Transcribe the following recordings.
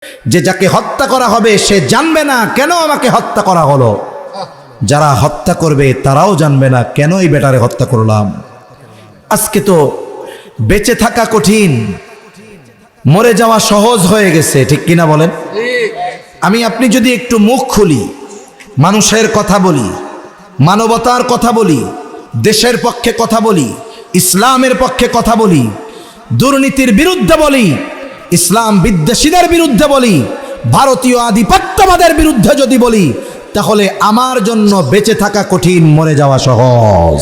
যে যাকে হত্যা করা হবে সে জানবে না কেন আমাকে হত্যা করা হলো, যারা হত্যা করবে তারাও জানবে না কেন এই বেটারে হত্যা করলাম। আজকে তো বেঁচে থাকা কঠিন, মরে যাওয়া সহজ হয়ে গেছে, ঠিক কিনা বলেন? আমি আপনি যদি একটু মুখ খুলি, মানুষের কথা বলি, মানবতার কথা বলি, দেশের পক্ষে কথা বলি, ইসলামের পক্ষে কথা বলি, দুর্নীতির বিরুদ্ধে বলি, ইসলাম বিদ্বেষীদের বিরুদ্ধে বলি, ভারতীয় আধিপত্যবাদের বিরুদ্ধে যদি বলি, তাহলে আমার জন্য বেঁচে থাকা কঠিন, মরে যাওয়া সহজ।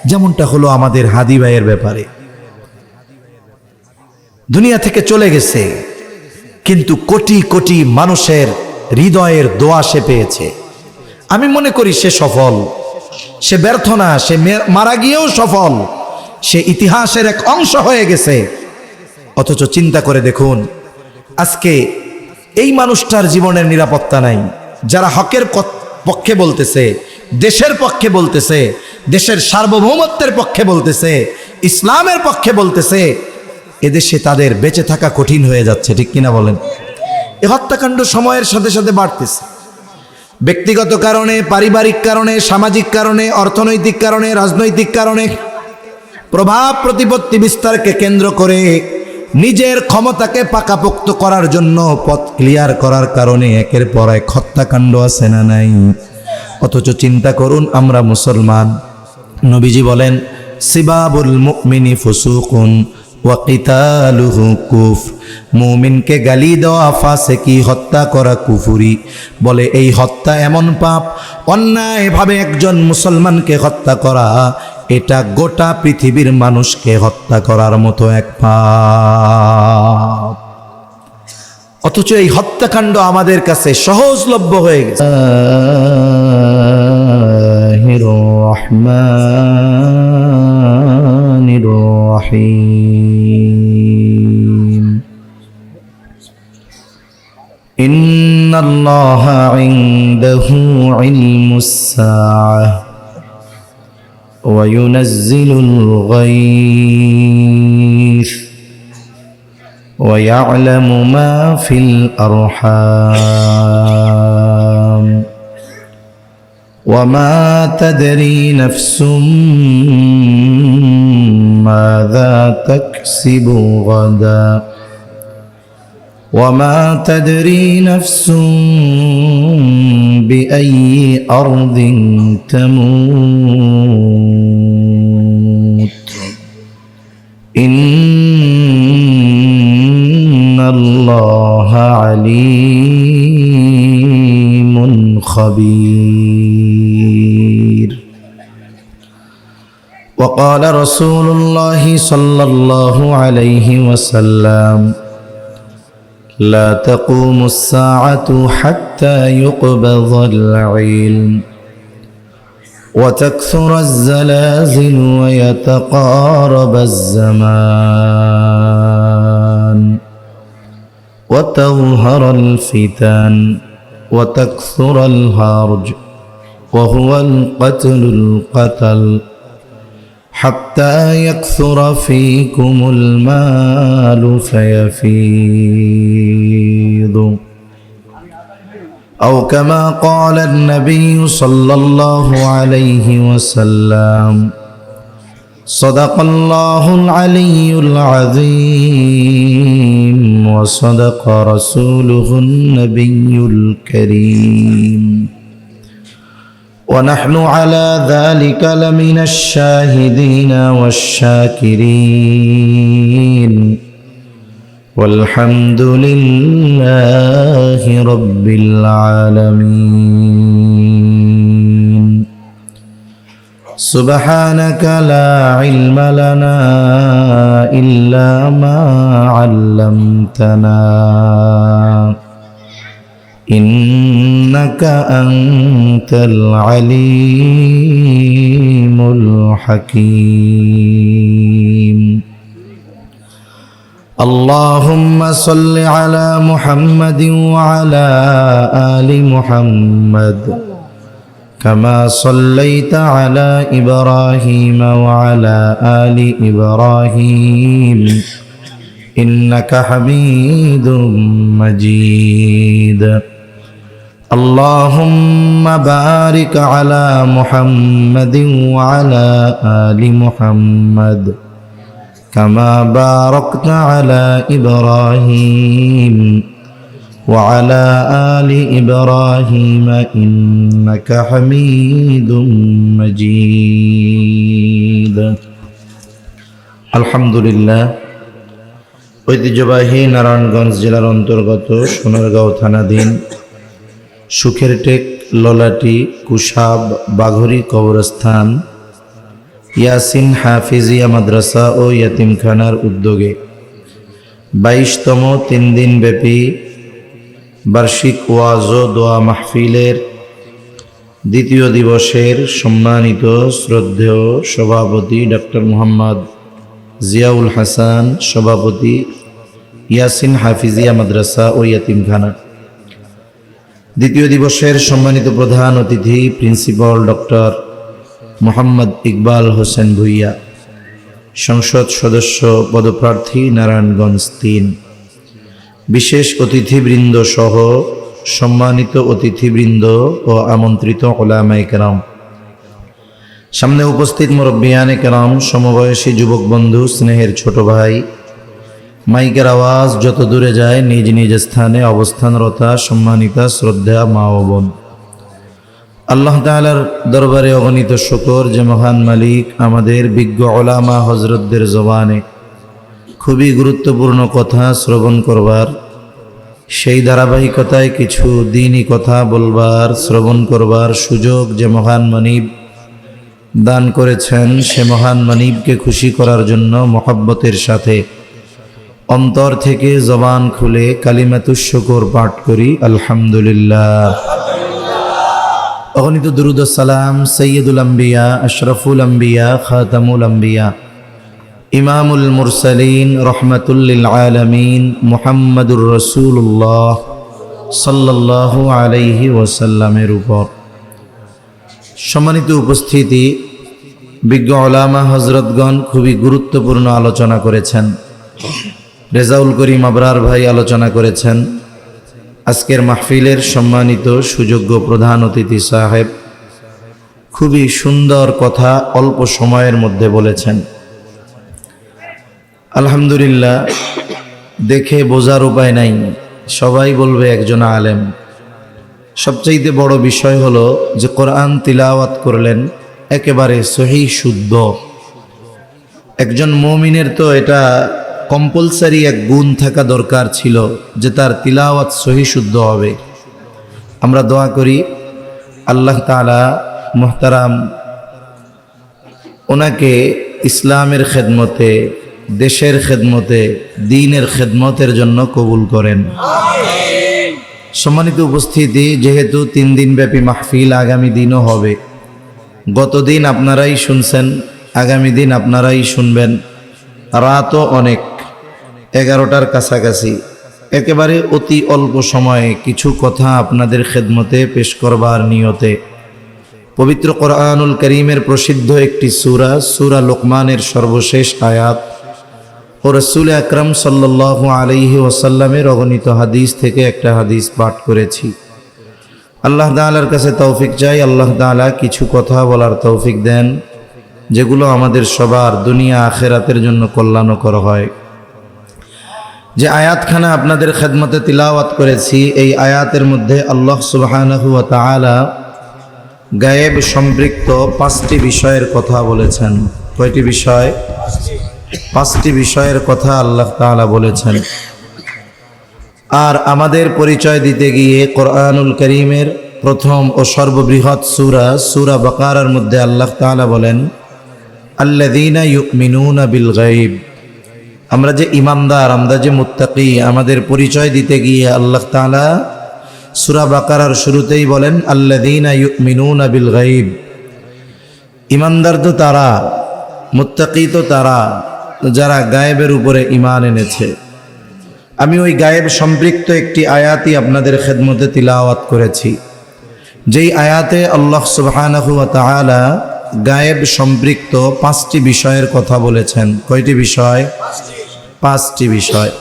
যেমনটা হলো আমাদের হাদি ভাইয়ের ব্যাপারে। দুনিয়া থেকে চলে গেছে, কিন্তু কোটি কোটি মানুষের হৃদয়ের দোয়া সে পেয়েছে। আমি মনে করি সে সফল, সে ব্যর্থ না, সে মারা গিয়েও সফল, সে ইতিহাসের এক অংশ হয়ে গেছে। অথচ চিন্তা করে দেখুন, আজকে এই মানুষটার জীবনের নিরাপত্তা নাই। যারা হকের পক্ষে বলতেছে, দেশের পক্ষে বলতেছে, দেশের সার্বভৌমত্বের পক্ষে বলতেছে, ইসলামের পক্ষে বলতেছে, এদেশে তাদের বেঁচে থাকা কঠিন হয়ে যাচ্ছে, ঠিক কিনা বলেন? এই হত্যাকাণ্ড সময়ের সাথে সাথে বাড়তেছে। ব্যক্তিগত কারণে, পারিবারিক কারণে, সামাজিক কারণে, অর্থনৈতিক কারণে, রাজনৈতিক কারণে, প্রভাব প্রতিপত্তি বিস্তারকে কেন্দ্র করে নিজের ক্ষমতাকে পাকাপোক্ত করার জন্য পথ ক্লিয়ার করার কারণে একের পর এক হত্যাকাণ্ড আছে না নাই? অথচ চিন্তা করুন, আমরা মুসলমান, নবীজি বলেন সিবাবুল মুমিনি ফুসুকুন ওয়া কিতালুহু কুফ, মুমিনকে গালি দেওয়া ফাসিকি, হত্যা করা কুফরি। বলে এই হত্যা এমন পাপ, অন্যায়ভাবে একজন মুসলমানকে হত্যা করা এটা গোটা পৃথিবীর মানুষকে হত্যা করার মতো এক পাপ। অথচ এই হত্যাকাণ্ড আমাদের কাছে সহজলভ্য হয়ে গেছে। রহমানির রহিম। ইন্নাল্লাহা ইনদাহু ইলমুস সাআহ وينزل الغيث ويعلم ما في الأرحام وما تدري نفس ماذا تكسب غدا وما تدري نفس بأي أرض تموت إن الله عليم خبير. وقال رسول الله صلى الله عليه وسلم لا تقوم الساعة حتى يقبض العلم وتكثر الزلازل ويتقارب الزمان وتظهر الفتن وتكثر الهرج وهو القتل حتى يكثر فيكم المال فيفيض أو كما قال النبي صلى الله عليه وسلم صدق الله العلي العظيم وصدق رسوله النبي الكريم ونحن على ذلك لمن الشاهدين والشاكرين والحمد لله رب العالمين. سبحانك لا علم لنا إلا ما علمتنا إنك أنت العليم الحكيم. اللهم صل على محمد وعلى آل محمد كما صليت على إبراهيم وعلى آل إبراهيم إنك حميد مجيد اللهم بارك على محمد وعلى آل محمد كما باركت على إبراهيم وعلى آل إبراهيم إنك حميد مجيد الحمد لله ঐতিহ্যবাহী নারায়ণগঞ্জ জেলার অন্তর্গত সোনারগাঁও থানাধীন সুখেরটেক ললাটি কুশাব বাঘরি কবরস্থান ইয়াসিন হাফিজিয়া মাদ্রাসা ও ইয়াতিমখানার উদ্যোগে 22তম 3 দিন ব্যাপী বার্ষিক ওয়াজ ও দোয়া মাহফিলের দ্বিতীয় দিবসের সম্মানিত শ্রদ্ধেয় সভাপতি ডক্টর মোহাম্মদ জিয়াউল হাসান সভাপতি ইয়াসিন হাফিজিয়া মাদ্রাসা ও ইয়াতিমখানা, দ্বিতীয় দিবসের সম্মানিত প্রধান অতিথি প্রিন্সিপাল ডক্টর মোহাম্মদ ইকবাল হোসেন ভুইয়া, সংসদ সদস্য পদপ্রার্থী নারায়ণগঞ্জ 3, বিশেষ অতিথিবৃন্দ সহ সম্মানিত অতিথিবৃন্দ ও আমন্ত্রিত উলামায়ে কেরাম, সামনে উপস্থিত মুরব্বিয়ানে কেরাম, সমবয়সী যুবক বন্ধু, স্নেহের ছোট ভাই, মাইকের আওয়াজ যত দূরে যায় নিজ নিজ স্থানে অবস্থানরতা সম্মানিতা শ্রদ্ধা মা ও বোন, আল্লাহ তাআলার দরবারে অগণিত শুকর যে মহান মালিক আমাদের বিজ্ঞ উলামা হযরতদের জবানে খুবই গুরুত্বপূর্ণ কথা শ্রবণ করবার, সেই ধারাবাহিকতায় কিছু দ্বীনি কথা বলবার শ্রবণ করবার সুযোগ যে মহান মানিব দান করেছেন, সে মহান মানিবকে খুশি করার জন্য মহব্বতের সাথে অন্তর থেকে জবান খুলে কালিমাতুশ শুকর পাঠ করি আলহামদুলিল্লাহ। অগণিত দুরূদ ও সালাম সৈয়দুল আম্বিয়া, আশরাফুল আম্বিয়া, খাতামুল আম্বিয়া, ইমামুল মুরসালিন, রহমাতুল লিল আলামিন মুহাম্মাদুর রাসূলুল্লাহ সাল্লাল্লাহু আলাইহি ওয়াসাল্লামের উপর। সম্মানিত উপস্থিতি, বিজ্ঞ উলামা হযরতগণ খুবই গুরুত্বপূর্ণ আলোচনা করেছেন। রেজাউল করিম আবরার ভাই আলোচনা করেছেন। আজকের মাহফিলের সম্মানিত সুযোগ্য প্রধান অতিথি সাহেব খুবই সুন্দর কথা অল্প সময়ের মধ্যে বলেছেন। আলহামদুলিল্লাহ, দেখে বোঝার উপায় নাই, সবাই বলবে একজন আলেম। সবচাইতে বড় বিষয় হলো যে কোরআন তিলাওয়াত করলেন একেবারে সহিহ শুদ্ধ। একজন মুমিনের তো এটা কম্পালসারি এক গুণ থাকা দরকার ছিল যে তার তিলাওয়াত সহিহ শুদ্ধ হবে। আমরা দোয়া করি আল্লাহ তাআলা মুহতারাম ওনাকে ইসলামের খেদমতে, দেশের খেদমতে, দ্বীনের খেদমতের জন্য কবুল করেন। সম্মানিত উপস্থিতি, যেহেতু 3 দিন ব্যাপী মাহফিল আগামী দিনও হবে, গতদিন আপনারাই শুনছেন, আগামী দিন আপনারাই শুনবেন। রাতও অনেক, 11টার কাছাকাছি। একেবারে অতি অল্প সময়ে কিছু কথা আপনাদের খেদমতে পেশ করবার নিয়তে পবিত্র কোরআনুল কারীমের প্রসিদ্ধ একটি সূরা, সূরা লোকমানের সর্বশেষ আয়াত ও রাসূল আকরাম সাল্লাল্লাহু আলাইহি ওয়াসাল্লামের অগণিত হাদিস থেকে একটা হাদিস পাঠ করেছি। আল্লাহ তাআলার কাছে তৌফিক চাই, আল্লাহ তাআলা কিছু কথা বলার তৌফিক দেন যেগুলো আমাদের সবার দুনিয়া আখিরাতের জন্য কল্যাণকর হয়। যে আয়াতখানা আপনাদের খেদমতে তিলাওয়াত করেছি, এই আয়াতের মধ্যে আল্লাহ সুবহানাহু ওয়া তাআলা গায়েব সম্পৃক্ত 5টি বিষয়ের কথা বলেছেন। কয়টি বিষয়? 5টি বিষয়ের কথা আল্লাহ তাআলা বলেছেন। আর আমাদের পরিচয় দিতে গিয়ে কোরআনুল কারীমের প্রথম ও সর্ববৃহৎ সূরা, সূরা বাকারার মধ্যে আল্লাহ তাআলা বলেন আল্লাযীনা ইউমিনুনা বিল গায়ব। আমরা যে ইমানদার, আমরা যে মুত্তাকি, আমাদের পরিচয় দিতে গিয়ে আল্লাহ তাআলা সূরা বাকারার শুরুতেই বলেন আল্লাযীনা ইউমিনুনা বিল গায়ব। ইমানদার তো তারা, মুত্তাকি তো তারা যারা গায়েবের উপরে ঈমান এনেছে। আমি ওই গায়েব সম্পৃক্ত একটি আয়াতই আপনাদের খেদমতে তিলাওয়াত করেছি, যেই আয়াতে আল্লাহ সুবহানাহু ওয়া তাআলা গায়েব সম্পৃক্ত 5টি বিষয়ের কথা বলেছেন। কয়টি বিষয়? 5টি বিষয়।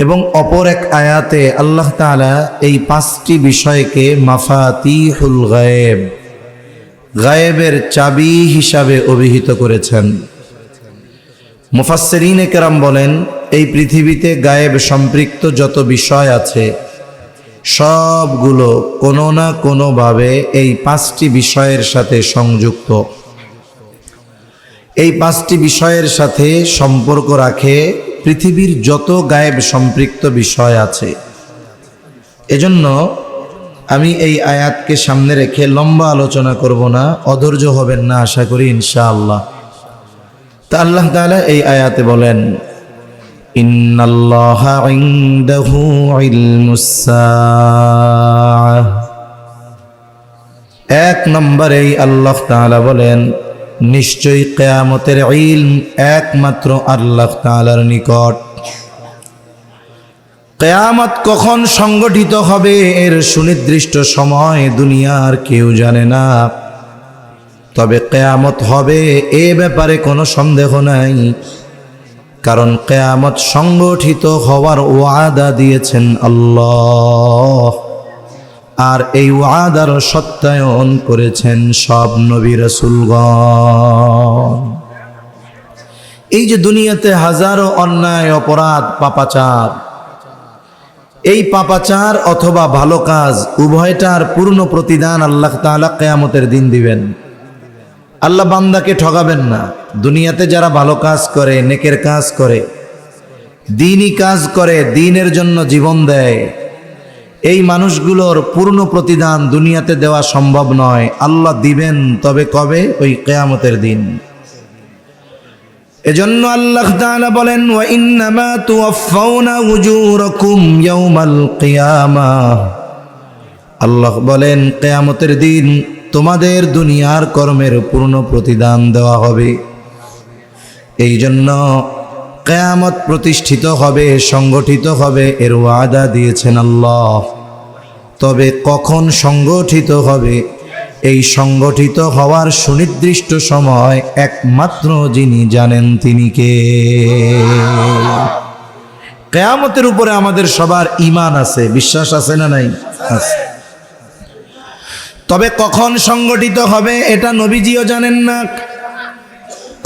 এবং অপর এক আয়াতে আল্লাহ তাআলা এই 5টি বিষয়কে মাফাতিহুল গায়েব, গায়েবের চাবি হিসাবে অভিহিত করেছেন। মুফাসসিরিনে কেরাম বলেন, এই পৃথিবীতে গায়েব সম্পৃক্ত যত বিষয় আছে সবগুলো কোনো না কোনোভাবে এই 5টি বিষয়ের সাথে সংযুক্ত। এই 5টি বিষয়ের সাথে সম্পর্ক রাখে পৃথিবীর যত গায়েব সম্পৃক্ত বিষয় আছে। এজন্য আমি এই আয়াতকে সামনে রেখে লম্বা আলোচনা করব না, অধৈর্য হবেন না আশা করি ইনশাআল্লাহ। তা আল্লাহ তাআলা এই আয়াতে বলেন, ইন্নাল্লাহা ইনদাহু ইলমুস সাআহ। 1 নম্বরেই আল্লাহ তাআলা বলেন, নিশ্চয়ই কিয়ামতের ইলম একমাত্র আল্লাহ তাআলার নিকট। কিয়ামত কখন সংগঠিত হবে এর সুনির্দিষ্ট সময় দুনিয়ার কেউ জানে না, তবে কিয়ামত হবে এ ব্যাপারে কোনো সন্দেহ নাই, কারণ কিয়ামত সংগঠিত হওয়ার ওয়াদা দিয়েছেন আল্লাহ, আর এই ওয়াদার সত্যায়ন করেছেন সব নবী রাসূলগণ। এই যে দুনিয়াতে হাজারো অন্যায়, অপরাধ, পাপাচার, এই পাপাচার অথবা ভালো কাজ উভয়টার পূর্ণ প্রতিদান আল্লাহ তাআলা কিয়ামতের দিন দিবেন। আল্লাহ বান্দাকে ঠকাবেন না। দুনিয়াতে যারা ভালো কাজ করে, নেকের কাজ করে, দ্বীনি কাজ করে, দ্বীনের জন্য জীবন দেয়, এই মানুষগুলোর পূর্ণ প্রতিদান দুনিয়াতে দেওয়া সম্ভব নয়। আল্লাহ দিবেন, তবে কবে? ওই কিয়ামতের দিন। এজন্য আল্লাহ তাআলা বলেন, ওয়া ইন্নামা তুওয়াফাউনা উজুরাকুম ইয়াউমাল কিয়ামাহ। আল্লাহ বলেন, কিয়ামতের দিন তোমাদের দুনিয়ার কর্মের পূর্ণ প্রতিদান দেওয়া হবে। এই জন্য কিয়ামত প্রতিষ্ঠিত হবে, সংগঠিত হবে, এর ওয়াদা দিয়েছেন আল্লাহ। তবে কখন সংগঠিত হবে, এই সংগঠিত হওয়ার সুনির্দিষ্ট সময় একমাত্র যিনি জানেন তিনি কে? কিয়ামতের উপরে আমাদের সবার ঈমান আছে, বিশ্বাস আছে না নাই? আছে। তবে কখন সংগঠিত হবে এটা নবীজিও জানেন না।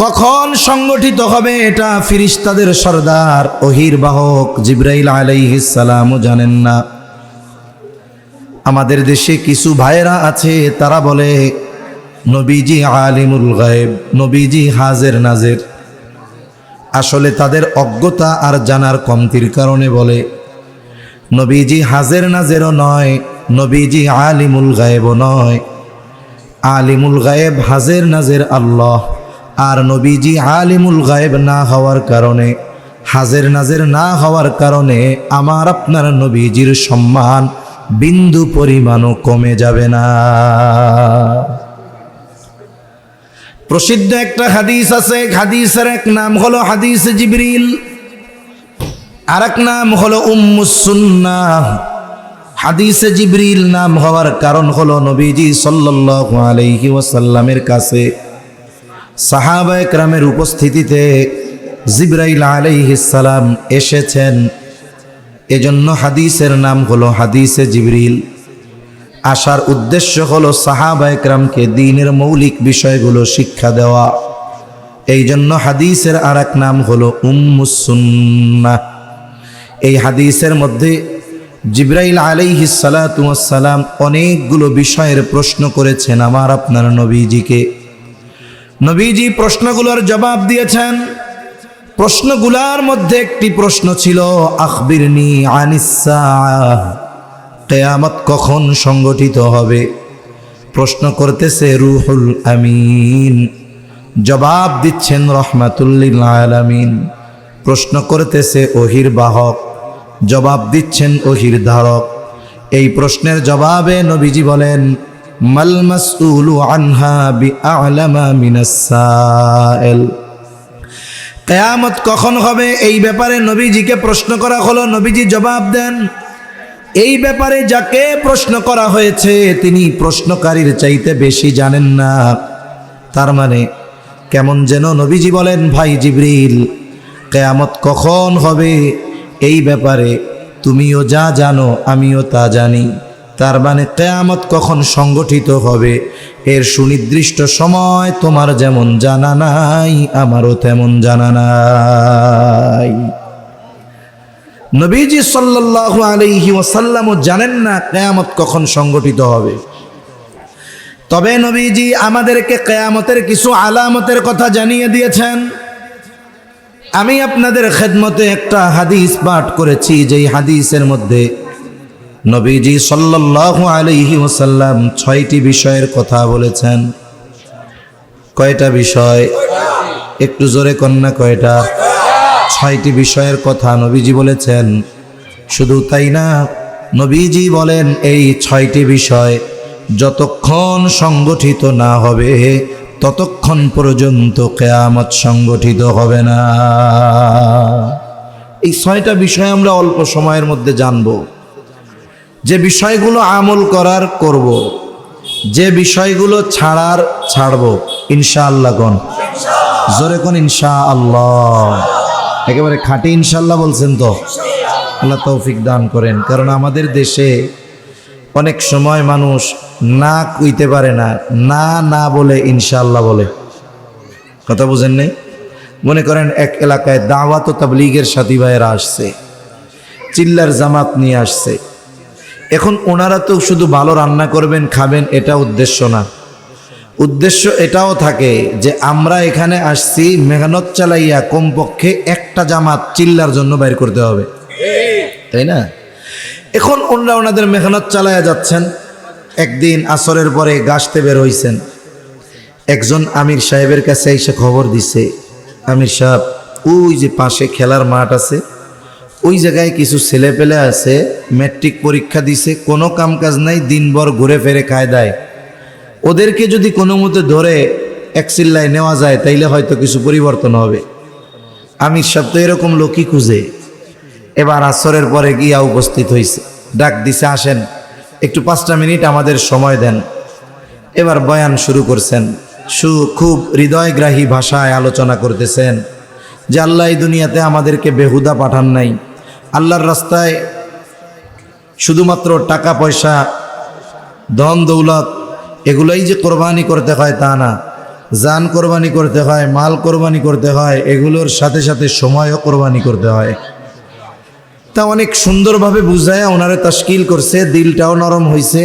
কখন সংগঠিত হবে এটা ফেরেশতাদের সরদার, ওহীর বাহক জিবরাইল আলাইহিস সালামও জানেন না। আমাদের দেশে কিছু ভাইরা আছে, তারা বলে নবীজি আলিমুল গায়েব, নবীজি হাজের নাজের। আসলে তাদের অজ্ঞতা আর জানার কমতির কারণে বলে। নবীজি হাজের নাজেরও নয়, নবীজি আলিমুল গায়েবও নয়। আলিমুল গায়েব হাজের নাজের আল্লাহ, আর নবীজি আলিমুল গায়েব না হওয়ার কারণে, হাজের নাজের না হওয়ার কারণে আমার আপনার নবীজির সম্মান বিন্দু পরিমাণও কমে যাবে না। প্রসিদ্ধ একটা হাদিস আছে, হাদিসের এক নাম হলো হাদিস জিবরিল, আর এক নাম হলো উম্মুস সুন্নাহ। হাদিসে জিবরিল নাম হওয়ার কারণ হলো নবীজি সাল্লাল্লাহু আলাইহি ওয়াসাল্লামের কাছে সাহাবায়ে কেরামের উপস্থিতিতে জিবরাইল আলাইহিস সালাম এসেছেন। এজন্য হাদিসের নাম হলো হাদিসে জিবরিল। আসার উদ্দেশ্য হলো সাহাবায়ে কেরামকে দ্বীনের মৌলিক বিষয়গুলো শিক্ষা দেওয়া। এই জন্য হাদিসের আর এক নাম হলো উম্মুস সুন্নাহ। এই হাদিসের মধ্যে জিবরাইল আলাইহিস সালাতু ওয়াস সালাম অনেকগুলো বিষয়ের প্রশ্ন করেছেন আমার আপনার নবীজিকে। নবীজি প্রশ্নগুলোর জবাব দিয়েছেন। প্রশ্নগুলোর মধ্যে একটি প্রশ্ন ছিল, আখবিরনি আনিস সাআহ, কিয়ামত কখন সংগঠিত হবে? প্রশ্ন করতেছে রূহুল আমিন, জবাব দিচ্ছেন রাহমাতুল লিল আলামিন। প্রশ্ন করতেছে ওহীর বাহক, জবাব দিচ্ছেন ওহীর ধারক। এই প্রশ্নের জবাবে নবীজি বলেন, মাল মাসউলু আনহা বিআলামা মিনাস সাইল। কিয়ামত কখন হবে এই ব্যাপারে নবীজিকে প্রশ্ন করা হলো, নবীজি জবাব দেন, এই ব্যাপারে যাকে প্রশ্ন করা হয়েছে তিনি প্রশ্নকারীর চাইতে বেশি জানেন না। তার মানে কেমন যেন নবীজি বলেন, ভাই জিবরিল, কিয়ামত কখন হবে এই ব্যাপারে তুমিও যা জানো আমিও তা জানি। তার মানে কিয়ামত কখন সংগঠিত হবে এর সুনির্দিষ্ট সময় তোমার যেমন জানা নাই আমারও তেমন জানা নাই। নবীজি সাল্লাল্লাহু আলাইহি ওয়াসাল্লামও জানেন না কিয়ামত কখন সংগঠিত হবে। তবে নবীজি আমাদেরকে কিয়ামতের কিছু আলামতের কথা জানিয়ে দিয়েছেন। আমি আপনাদের খেদমতে একটা হাদিস পাঠ করেছি, যেই হাদিসের মধ্যে নবীজি সাল্লাল্লাহু আলাইহি ওয়াসাল্লাম 6টি বিষয়ের কথা বলেছেন। কয়টা বিষয়? একটু জোরে কন্যা, কয়টা? 6টি বিষয়ের কথা নবীজি বলেছেন। শুধু তাই না, নবীজি বলেন এই 6টি বিষয় যতক্ষণ সংগঠিত না হবে ততক্ষণ পর্যন্ত কিয়ামত সংগঠিত হবে না। এই 6টা বিষয় আমরা অল্প সময়ের মধ্যে জানব। যে বিষয়গুলো আমল করার করব, যে বিষয়গুলো ছাড়ার ছাড়ব ইনশাআল্লাহ। কোন জোরে কোন ইনশাআল্লাহ, একেবারে খাঁটি ইনশাআল্লাহ বলছেন তো? আল্লাহ তৌফিক দান করেন। কারণ আমাদের দেশে অনেক সময় মানুষ না কইতে পারে না, না না বলে ইনশাআল্লাহ বলে। কথা বুঝেন নাই? মনে করেন এক এলাকায় দাওয়াত ও তাবলীগের সাথী ভাইয়েরা আসছে, চিল্লার জামাত নিয়ে আসছে। এখন ওনারা তো শুধু ভালো রান্না করবেন খাবেন এটা উদ্দেশ্য না। উদ্দেশ্য এটাও থাকে যে আমরা এখানে আসছি মেহনত চালাইয়া কমপক্ষে একটা জামাত চিল্লার জন্য বাইর করতে হবে, তাই না? এখন ওনারা ওনাদের মেহনত চালাইয়া যাচ্ছেন। একদিন আসরের পরে গাছতে বের হইছেন। একজন আমির সাহেবের কাছে এসে খবর দিছে, আমির সাহেব ওই যে পাশে খেলার মাঠ আছে, ওই জায়গায় কিছু ছেলে পেলে আছে, ম্যাট্রিক পরীক্ষা দিছে, কোনো কাম কাজ নাই, দিনভর ঘুরে ফেরে খায় দায়। ওদেরকে যদি কোনো মতে ধরে এক চিল্লায় নেওয়া যায় তাইলে হয়তো কিছু পরিবর্তন হবে। আমির সাহেব তো এরকম লোকই খুঁজে। এবার আসরের পরে গিয়া উপস্থিত হয়েছে, ডাক দিছে, আসেন একটু 5টা মিনিট আমাদের সময় দেন। এবার বয়ান শুরু করছেন, খুব হৃদয়গ্রাহী ভাষায় আলোচনা করতেছেন যে আল্লাহ এই দুনিয়াতে আমাদেরকে বেহুদা পাঠান নাই। আল্লাহর রাস্তায় শুধুমাত্র টাকা পয়সা ধন দৌলত এগুলোই যে কোরবানি করতে হয় তা না, জান কোরবানি করতে হয়, মাল কোরবানি করতে হয়, এগুলোর সাথে সাথে সময়ও কোরবানি করতে হয়। তা অনেক সুন্দরভাবে বুঝায় ওনারে তাশকিল করছে, দিলটাও নরম হয়েছে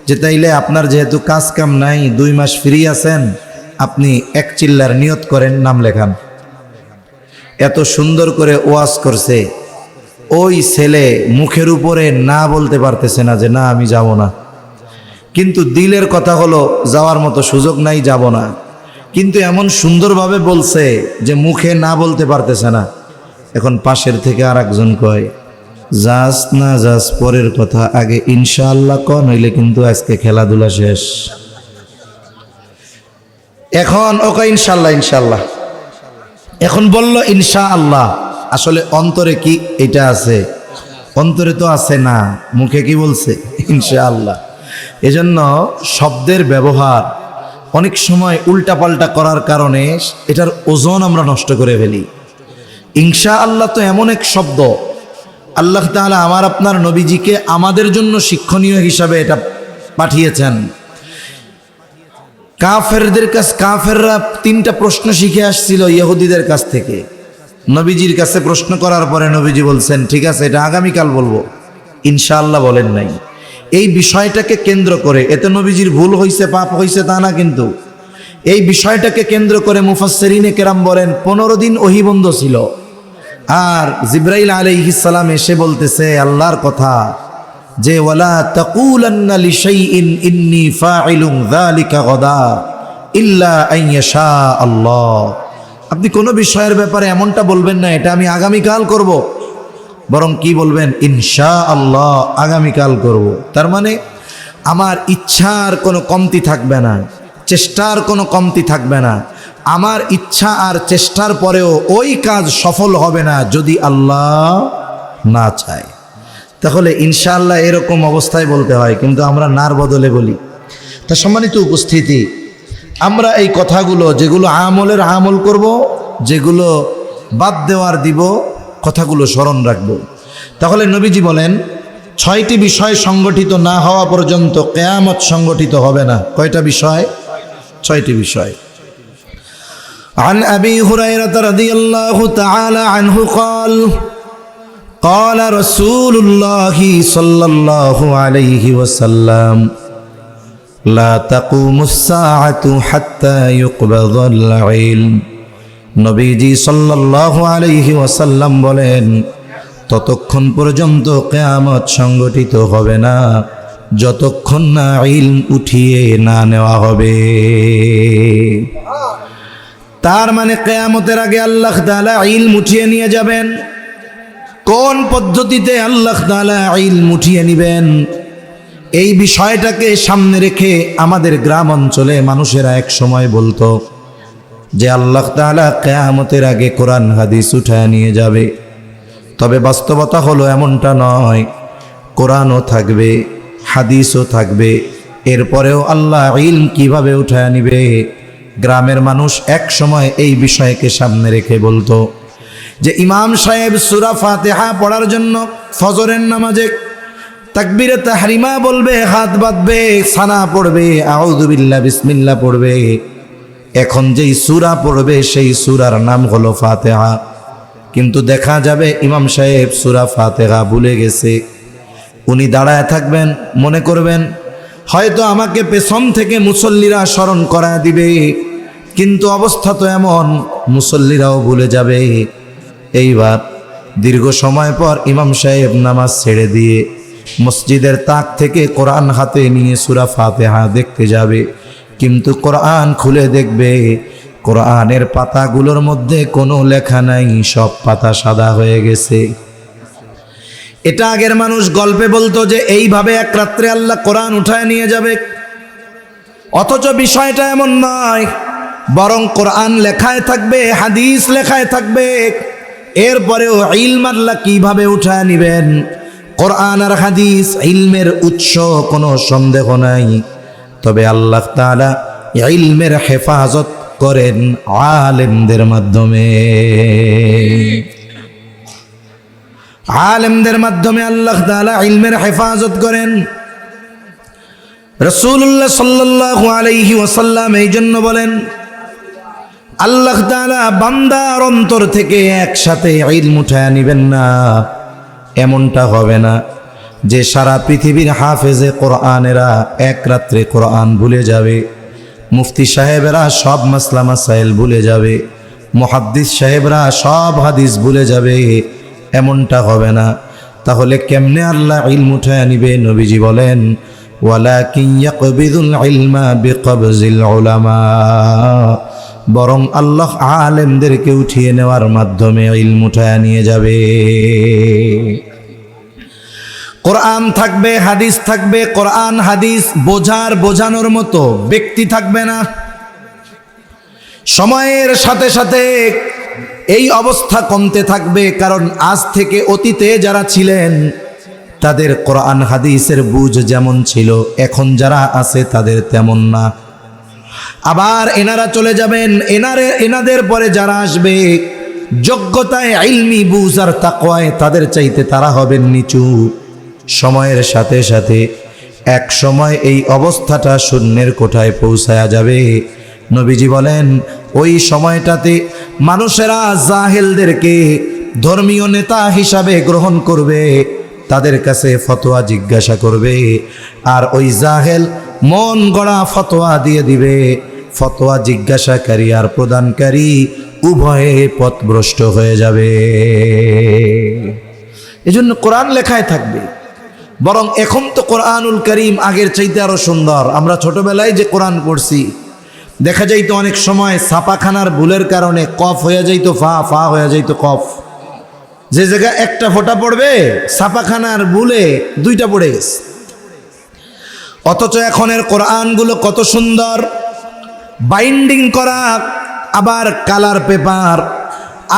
যে তাইলে আপনার যেহেতু কাজ কাম নাই, 2 মাস ফ্রি আছেন, আপনি এক চিল্লার নিয়ত করেন, নাম লেখান। এত সুন্দর করে ওয়াজ করছে, ওই ছেলে মুখের উপরে না বলতে পারতেছে না যে না আমি যাব না, কিন্তু দিলের কথা হলো যাওয়ার মতো সুযোগ নাই, যাব না। কিন্তু এমন সুন্দরভাবে বলছে যে মুখে না বলতে পারতেছে না। এখন পাশের থেকে আর একজন কয়, যাস না যাস পরের কথা, আগে ইনশাআল্লাহ কন, হইলে কিন্তু আজকে খেলাধুলা শেষ। এখন ওকে ইনশাআল্লাহ ইনশাআল্লাহ, এখন বলল ইনশাআল্লাহ, আসলে অন্তরে কি এটা আছে? অন্তরে তো আছে না, মুখে কি বলছে? ইনশাআল্লাহ। এজন্য শব্দের ব্যবহার অনেক সময় উল্টাপাল্টা করার কারণে এটার ওজন আমরা নষ্ট করে ফেলি। ইনশাআল্লাহ তো এমন এক শব্দ, আল্লাহ তাআলা আমার আপনার নবীজিকে আমাদের জন্য শিক্ষণীয় হিসাবে এটা পাঠিয়েছেন। কাফেররা 3টা প্রশ্ন শিখে আসছিল ইহুদিদের কাছ থেকে। নবীজির কাছে প্রশ্ন করার পরে নবীজি বলছেন ঠিক আছে এটা আগামীকাল বলবো, ইনশাআল্লাহ বলেন নাই। এই বিষয়টাকে কেন্দ্র করে, এতে নবীজির ভুল হয়েছে পাপ হয়েছে তা না, কিন্তু এই বিষয়টাকে কেন্দ্র করে মুফাসসিরিনে কেরাম বলেন 15 দিন ওহী বন্ধ ছিল। আর জিবরাইল আলাইহিস সালাম এসে বলতেছে আল্লাহর কথা যে ওয়ালা তাকুলান্না লিশাইইন ইন্নী ফাইলুন যালিকা গাদা ইল্লা আন ইয়াশা আল্লাহ। আপনি কোনো বিষয়ের ব্যাপারে এমনটা বলবেন না এটা আমি আগামীকাল করব, বরং কি বলবেন? ইনশাআল্লাহ আগামীকাল করব। তার মানে আমার ইচ্ছার কোনো কমতি থাকবে না, চেষ্টার কোনো কমতি থাকবে না। আমার ইচ্ছা আর চেষ্টার পরেও ওই কাজ সফল হবে না যদি আল্লাহ না চায়। তাহলে ইনশাআল্লাহ এরকম অবস্থায় বলতে হয়, কিন্তু আমরা নার বদলে বলি। তা সম্মানিত উপস্থিতি, আমরা এই কথাগুলো যেগুলো আমলের আমল করব, যেগুলো বাদ দেওয়ার দিব, কথাগুলো স্মরণ রাখব। তাহলে নবীজি বলেন 6টি বিষয় সংগঠিত না হওয়া পর্যন্ত কিয়ামত সংগঠিত হবে না। কয়টা বিষয়? 6টি বিষয়। عن أبي هريرة رضي الله تعالى عنه قال قال رسول الله صلى الله عليه وسلم لا تقوم الساعة حتى يقبض العلم। নবীজি সাল্লাল্লাহু আলাইহি ওয়াসাল্লাম বলেন, ততক্ষণ পর্যন্ত কিয়ামত সংগঠিত হবে না যতক্ষণ না ইলম উঠিয়ে না নেওয়া হবে। তার মানে কিয়ামতের আগে আল্লাহ তাআলা ইলম উঠিয়ে নিয়ে যাবেন। কোন পদ্ধতিতে আল্লাহ তাআলা ইলম উঠিয়ে নেবেন, এই বিষয়টাকে সামনে রেখে আমাদের গ্রাম অঞ্চলে মানুষেরা এক সময় বলতো যে আল্লাহ তাআলা কিয়ামতের আগে কোরআন হাদিস উঠায় নিয়ে যাবে। তবে বাস্তবতা হলো এমনটা নয়। কোরআনও থাকবে, হাদিসও থাকবে, এরপরেও আল্লাহ ইলম কিভাবে উঠায় নিবে। গ্রামের মানুষ এক সময় এই বিষয়কে সামনে রেখে বলতো যে ইমাম সাহেব সূরা ফাতিহা পড়ার জন্য ফজরের নামাজে তাকবীরে তাহরিমা বলবে, হাত বাঁধবে, সানা পড়বে, আউযু বিল্লাহ বিসমিল্লাহ পড়বে। এখন যেই সূরা পড়বে সেই সূরার নাম হলো ফাতিহা, কিন্তু দেখা যাবে ইমাম সাহেব সূরা ফাতিহা ভুলে গেছে। উনি দাঁড়ায় থাকবেন, মনে করবেন হয়তো আমাকে পেছন থেকে মুসল্লিরা স্মরণ করায় দিবে, কিন্তু অবস্থা তো এমন মুসল্লিরাও ভুলে যাবে। এইবার দীর্ঘ সময় পর ইমাম সাহেব নামাজ ছেড়ে দিয়ে মসজিদের তাক থেকে কোরআন হাতে নিয়ে সূরা ফাতিহা দেখতে যাবে, কিন্তু কোরআন খুলে দেখবে কোরআনের পাতাগুলোর মধ্যে কোনো লেখা নাই, সব পাতা সাদা হয়ে গেছে। এটা আগের মানুষ গল্পে বলতো যে এইভাবে এক রাত্রে আল্লাহ কোরআন উঠায় নিয়ে যাবে, অথচ বিষয়টা এমন নয়। বরং কোরআন লেখায় থাকবে, হাদিস লেখায় থাকবে, এরপরেও ইলম আল্লাহ কিভাবে উঠায় নিবেন। কোরআন আর হাদিস ইলমের উৎস, কোনো সন্দেহ নাই। তবে আল্লাহ তাআলা ইলমের হেফাজত করেন আলেমদের মাধ্যমে। আলেমদের মাধ্যমে আল্লাহ তাআলা ইলমের হেফাজত করেন। রাসূলুল্লাহ সাল্লাল্লাহু আলাইহি ওয়াসাল্লাম এই জন্য বলেন, আল্লাহ তাআলা বান্দার অন্তর থেকে একসাথে ইলম উঠায় নিবেন না। এমনটা হবে না যে সারা পৃথিবীর হাফেজে কোরআনেরা এক রাত্রে কোরআন ভুলে যাবে, মুফতি সাহেবেরা সব মাসলা মাসাইল ভুলে যাবে, মুহাদ্দিস সাহেবরা সব হাদিস ভুলে যাবে। এমনটা হবে না। তাহলে কেমনে আল্লাহ ইলম উঠায় নিবে? নবীজি বলেন, ওয়ালাকিন ইয়াকবিদুল ইলমা বিকবজিল উলামা, বরং আল্লাহ আলেমদেরকে উঠিয়ে নেওয়ার মাধ্যমে ইলম উঠায় নিয়ে যাবে। কোরআন থাকবে, হাদিস থাকবে, কোরআন হাদিস বোঝানোর মতো ব্যক্তি থাকবে না। সময়ের সাথে সাথে এই অবস্থা কমতে থাকবে, কারণ আজ থেকে অতীতে যারা ছিলেন তাদের কোরআন হাদিসের বুঝ যেমন ছিল, এখন যারা আছে তাদের তেমন না। আবার এনারা চলে যাবেন, এনাদের পরে যারা আসবে যোগ্যতায়, ইলমি বুঝ আর তাকওয়ায় তাদের চাইতে তারা হবেন নিচু। সময়ের সাথে সাথে এক সময় এই অবস্থাটা শূন্যের কোঠায় পৌঁছায়া যাবে। নবীজি বলেন, ওই সময়টাতে মানুষেরা জাহেলদেরকে ধর্মীয় নেতা হিসাবে গ্রহণ করবে, তাদের কাছে ফতোয়া জিজ্ঞাসা করবে, আর ওই জাহেল মন গড়া ফতোয়া দিয়ে দিবে। ফতোয়া জিজ্ঞাসাকারী আর প্রদানকারী উভয়ে পথভ্রষ্ট হয়ে যাবে। এজন্য কোরআন লেখায় থাকবে। বরং এখন তো কোরআনুল কারীম আগের চাইতে আরো সুন্দর। আমরা ছোটবেলায় যে কোরআন পড়ছি, দেখা যাইতো অনেক সময় ছাপাখানার ভুলের কারণে কফ হয়ে যাইতো ফা, ফা হয়ে যাইতো কফ। যে জায়গায় একটা ফোঁটা পড়বে ছাপাখানার ভুলে দুইটা পড়ে গেছে। অথচ এখনের কোরআনগুলো কত সুন্দর, বাইন্ডিং করা, আবার কালার পেপার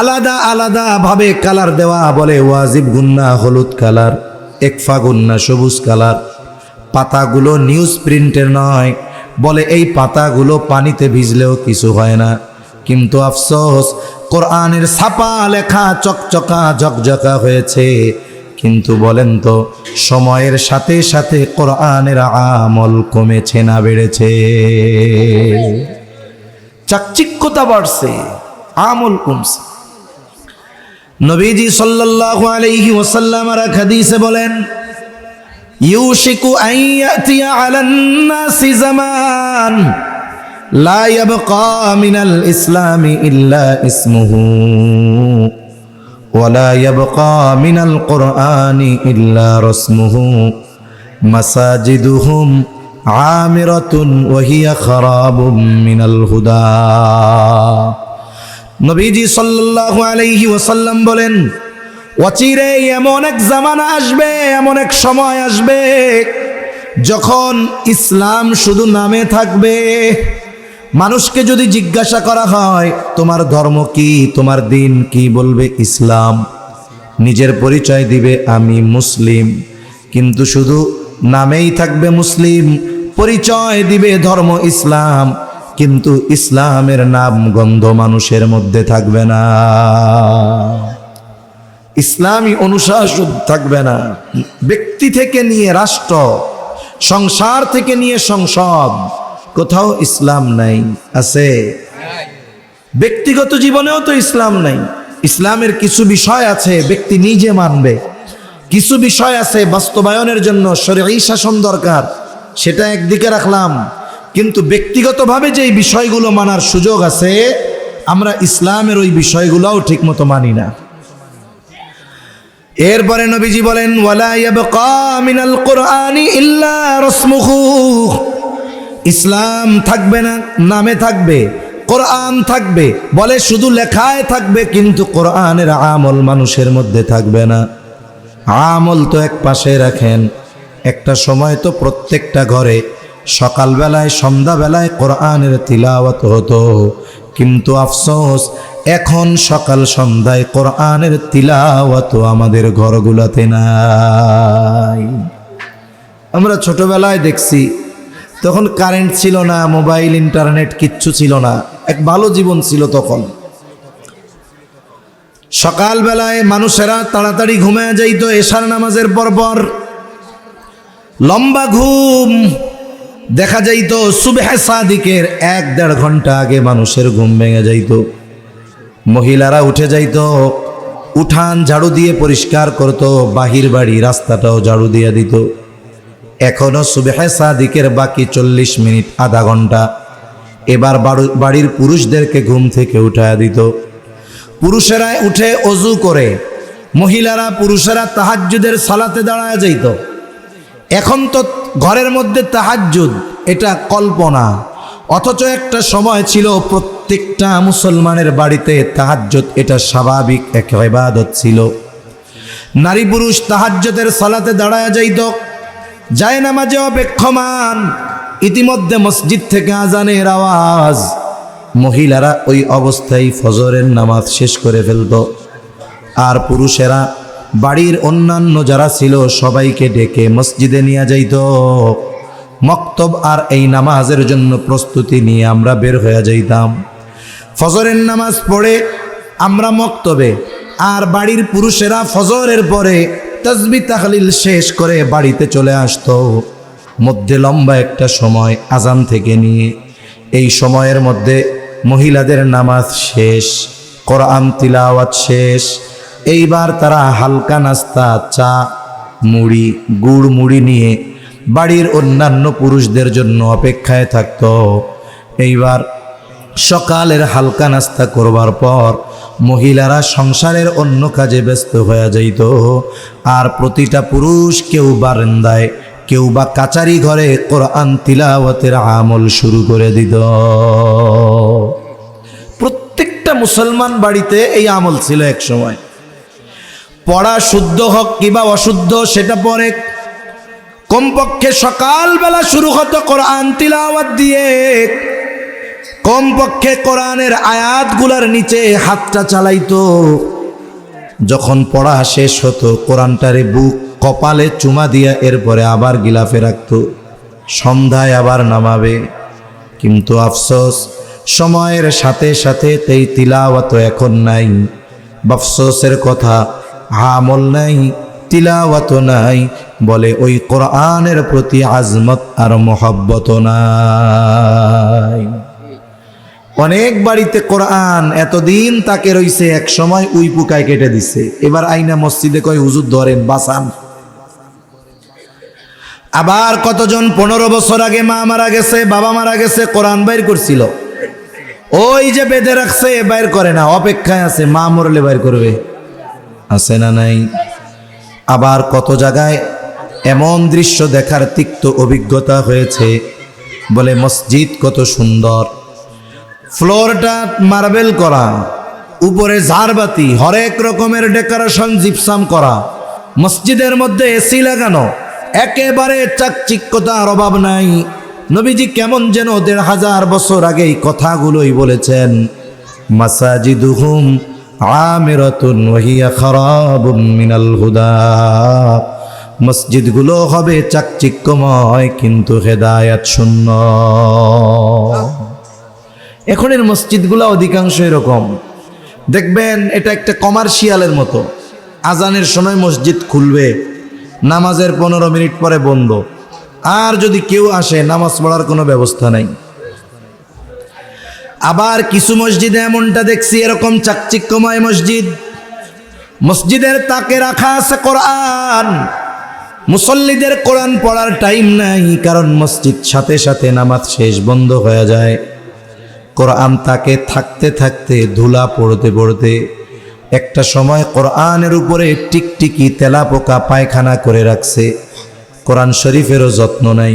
আলাদা আলাদা ভাবে কালার দেওয়া, বলে ওয়াজিব গুন্না হলুদ কালার, একফা গুন্না সবুজ কালার। পাতাগুলো নিউজ প্রিন্টের নয়, বলে এই পাতাগুলো পানিতে ভিজলেও কিছু হয় না, কিন্তু আফসোস, কোরআনের ছাপা লেখা চকচকা ঝকঝকা হয়েছে, কিন্তু বলেন তো সময়ের সাথে সাথে কোরআনের আমল কমেছে না বেড়েছে? চাকচিক্যতা বাড়ছে, আমল কমছে। নবীজি সাল্লাল্লাহু আলাইহি ওয়াসাল্লাম আর হাদিসে বলেন, ইউশিকু আন ইয়াতিয়া আলান নাসি জামান লা ইয়াবকা মিনাল ইসলামি ইল্লা ইসমুহু ওয়া লা ইয়াবকা মিনাল কুরআনি ইল্লা রাসমুহু মাসাজিদুহুম আমিরাতুন ওয়া হিয়া খারাবুম মিনাল হুদা। নবীজি সাল্লাল্লাহু আলাইহি ওয়াসাল্লাম বলেন, অচিরে এমন এক জামানা আসবে, এমন এক সময় আসবে যখন ইসলাম শুধু নামে থাকবে। মানুষকে যদি জিজ্ঞাসা করা হয় তোমার ধর্ম কি, তোমার দিন কি, বলবে ইসলাম। নিজের পরিচয় দিবে আমি মুসলিম, কিন্তু শুধু নামেই থাকবে মুসলিম, পরিচয় দিবে ধর্ম ইসলাম, কিন্তু ইসলামের নাম গন্ধ মানুষের মধ্যে থাকবে না, ইসলামী অনুশাসন থাকবে না। ব্যক্তি থেকে নিয়ে রাষ্ট্র, সংসার থেকে নিয়ে সংসদ, কোথাও ইসলাম নাই। আছে? ব্যক্তিগত জীবনেও তো ইসলাম নাই। ইসলামের কিছু বিষয় আছে ব্যক্তি নিজে মানবে, কিছু বিষয় আছে বাস্তবায়নের জন্য শরঈ শাসন দরকার, সেটা একদিকে রাখলাম। কিন্তু ব্যক্তিগতভাবে যেই বিষয়গুলো মানার সুযোগ আছে, আমরা ইসলামের ওই বিষয়গুলোও ঠিকমতো মানি না। এরপরে নবীজি বলেন, ওয়ালা ইয়াবকা মিনাল কুরআনি ইল্লা রাসমুহু, ইসলাম থাকবে না, নামে থাকবে, কোরআন থাকবে, বলে শুধু লেখায় থাকবে, কিন্তু কোরআনের আমল মানুষের মধ্যে থাকবে না। আমল তো এক পাশে রাখেন, একটা সময় তো প্রত্যেকটা ঘরে সকালবেলায় সন্ধ্যাবেলায় কোরআনের তিলাওয়াত হতো, কিন্তু আফসোস এখন সকাল সন্ধ্যায় কোরআনের তিলাওয়াত আমাদের ঘরগুলোতে নাই। আমরা ছোটবেলায় দেখছি, তখন কারেন্ট ছিল না, মোবাইল ইন্টারনেট কিচ্ছু ছিল না, এক ভালো জীবন ছিল তখন। সকালবেলায় মানুষেরা তাড়াতাড়ি ঘুমিয়ে যাইতো এশার নামাজের পরপর, লম্বা ঘুম। দেখা যাইত সুবহে সাদিকের 1-1.5 ঘন্টা আগে মানুষের ঘুম ভেঙে যাইত। মহিলারা উঠে যাইত, উঠান ঝাড়ু দিয়ে পরিষ্কার করত, বাহির বাড়ি রাস্তাটাও ঝাড়ু দিয়ে দিত। এখনো সুবহে সাদিকের বাকি 40 মিনিট, আধা ঘন্টা। এবার বাড়ির পুরুষদেরকে ঘুম থেকে উঠায়া দিত। পুরুষেরা উঠে অজু করে, মহিলারা পুরুষেরা তাহাজ্জুদের সালাতে দাঁড়ায় যাইত। এখন তো ঘরের মধ্যে তাহাজ্জুদ এটা কল্পনা, অথচ একটা সময় ছিল প্রত্যেকটা মুসলমানের বাড়িতে তাহাজ্জুদ এটা স্বাভাবিক এক ইবাদত ছিল। নারী পুরুষ তাহাজ্জুদের সালাতে দাঁড়ায় যাইত, যায় নামাজে অপেক্ষমান। ইতিমধ্যে মসজিদ থেকে আজানের আওয়াজ, মহিলারা ওই অবস্থায় ফজরের নামাজ শেষ করে ফেলত। আর পুরুষেরা বাড়ির অন্যান্য যারা ছিল সবাইকে ডেকে মসজিদে নিয়ে যাইত। মক্তব আর এই নামাজের জন্য প্রস্তুতি নিয়ে আমরা বের হয়ে যাইতাম। ফজরের নামাজ পড়ে আমরা মক্তবে, আর বাড়ির পুরুষেরা ফজরের পরে তাসবিহ তাহলিল শেষ করে বাড়িতে চলে আসতো। মধ্যে লম্বা একটা সময় আজান থেকে নিয়ে, এই সময়ের মধ্যে মহিলাদের নামাজ শেষ, কোরআন তিলাওয়াত শেষ। এইবার তারা হালকা নাস্তা, চা, মুড়ি, গুড় মুড়ি নিয়ে বাড়ির অন্যান্য পুরুষদের জন্য অপেক্ষায় থাকত। এইবার সকালের হালকা নাস্তা করবার পর মহিলারা সংসারের অন্য কাজে ব্যস্ত হয়ে যাইত। আর প্রতিটা পুরুষ কেউ বারান্দায়, কেউ বা কাচারি ঘরে কোরআন তিলাওয়াতের আমল শুরু করে দিত। প্রত্যেকটা মুসলমান বাড়িতে এই আমল ছিল এক সময়। পড়া শুদ্ধ হোক কিংবা অশুদ্ধ সেটা পরে, কমপক্ষে সকালবেলা শুরু হতো কোরআন তিলাওয়াত দিয়ে। কমপক্ষে কোরআনের আয়াতগুলার নিচে হাতটা চালাইতো। যখন পড়া শেষ হতো কোরআনটারে বুক কপালে চুমা দিয়া এরপরে আবার গিলাফে রাখতো। সন্ধ্যায় আবার নামাবে। কিন্তু আফসোস, সময়ের সাথে সাথে এই তিলাওয়াত এখন নাই, আফসোসের কথা আমল নাই, তিলাওয়াত নাই, বলে ওই কোরআনের প্রতি আজমত আর মহব্বত নাই। অনেক বাড়িতে কোরআন এতদিন তাকে রইছে, এক সময় উই পোকায় কেটে দিছে, এবার আইনা মসজিদে কয় হুজুর ধরেন বাঁচান। আবার কতজন 15 বছর আগে মা মারা গেছে, বাবা মারা গেছে, কোরআন বাইর করছিল, ওই যে বেঁধে রাখছে বাইর করে না, অপেক্ষায় আছে মা মরলে বাইর করবে, আছে না নাই? আবার কত জায়গায় এমন দৃশ্য দেখার তিক্ত অভিজ্ঞতা হয়েছে, বলে মসজিদ কত সুন্দর, ফ্লোরটা মার্বেল করা, উপরে ঝাড়বাতি, হরেক রকমের ডেকোরেশন জিপসাম করা, মসজিদের মধ্যে এসি লাগানো, একেবারে চাকচিক্যতার অভাব নাই। নবীজি কেমন যেন 1500 বছর আগে এই কথাগুলোই বলেছেন, মাসাজিদুহুম আমিরাতুন ওয়া হিয়া খারাবুন মিনাল হুদা, মসজিদগুলো হবে চাকচিক্যময় কিন্তু হেদায়েত শূন্য। এখনের মসজিদগুলো অধিকাংশ এরকম, দেখবেন এটা একটা কমার্শিয়ালের মতো, আজানের সময় মসজিদ খুলবে, নামাজের 15 মিনিট পরে বন্ধ, আর যদি কেউ আসে নামাজ পড়ার কোনো ব্যবস্থা নাই। আবার কিছু মসজিদে এমনটা দেখছি, এরকম চাকচিক্যময় মসজিদ, মসজিদের তাকে রাখা আছে কোরআন, মুসল্লিদের কোরআন পড়ার টাইম নাই, কারণ মসজিদ সাথে সাথে নামাজ শেষ বন্ধ হয়ে যায়। কোরআন তাকে থাকতে থাকতে ধুলা পড়তে পড়তে একটা সময় কোরআনের উপরে টিকটিকি তেলাপোকা পায়খানা করে রাখছে, কোরআন শরীফেরও যত্ন নাই,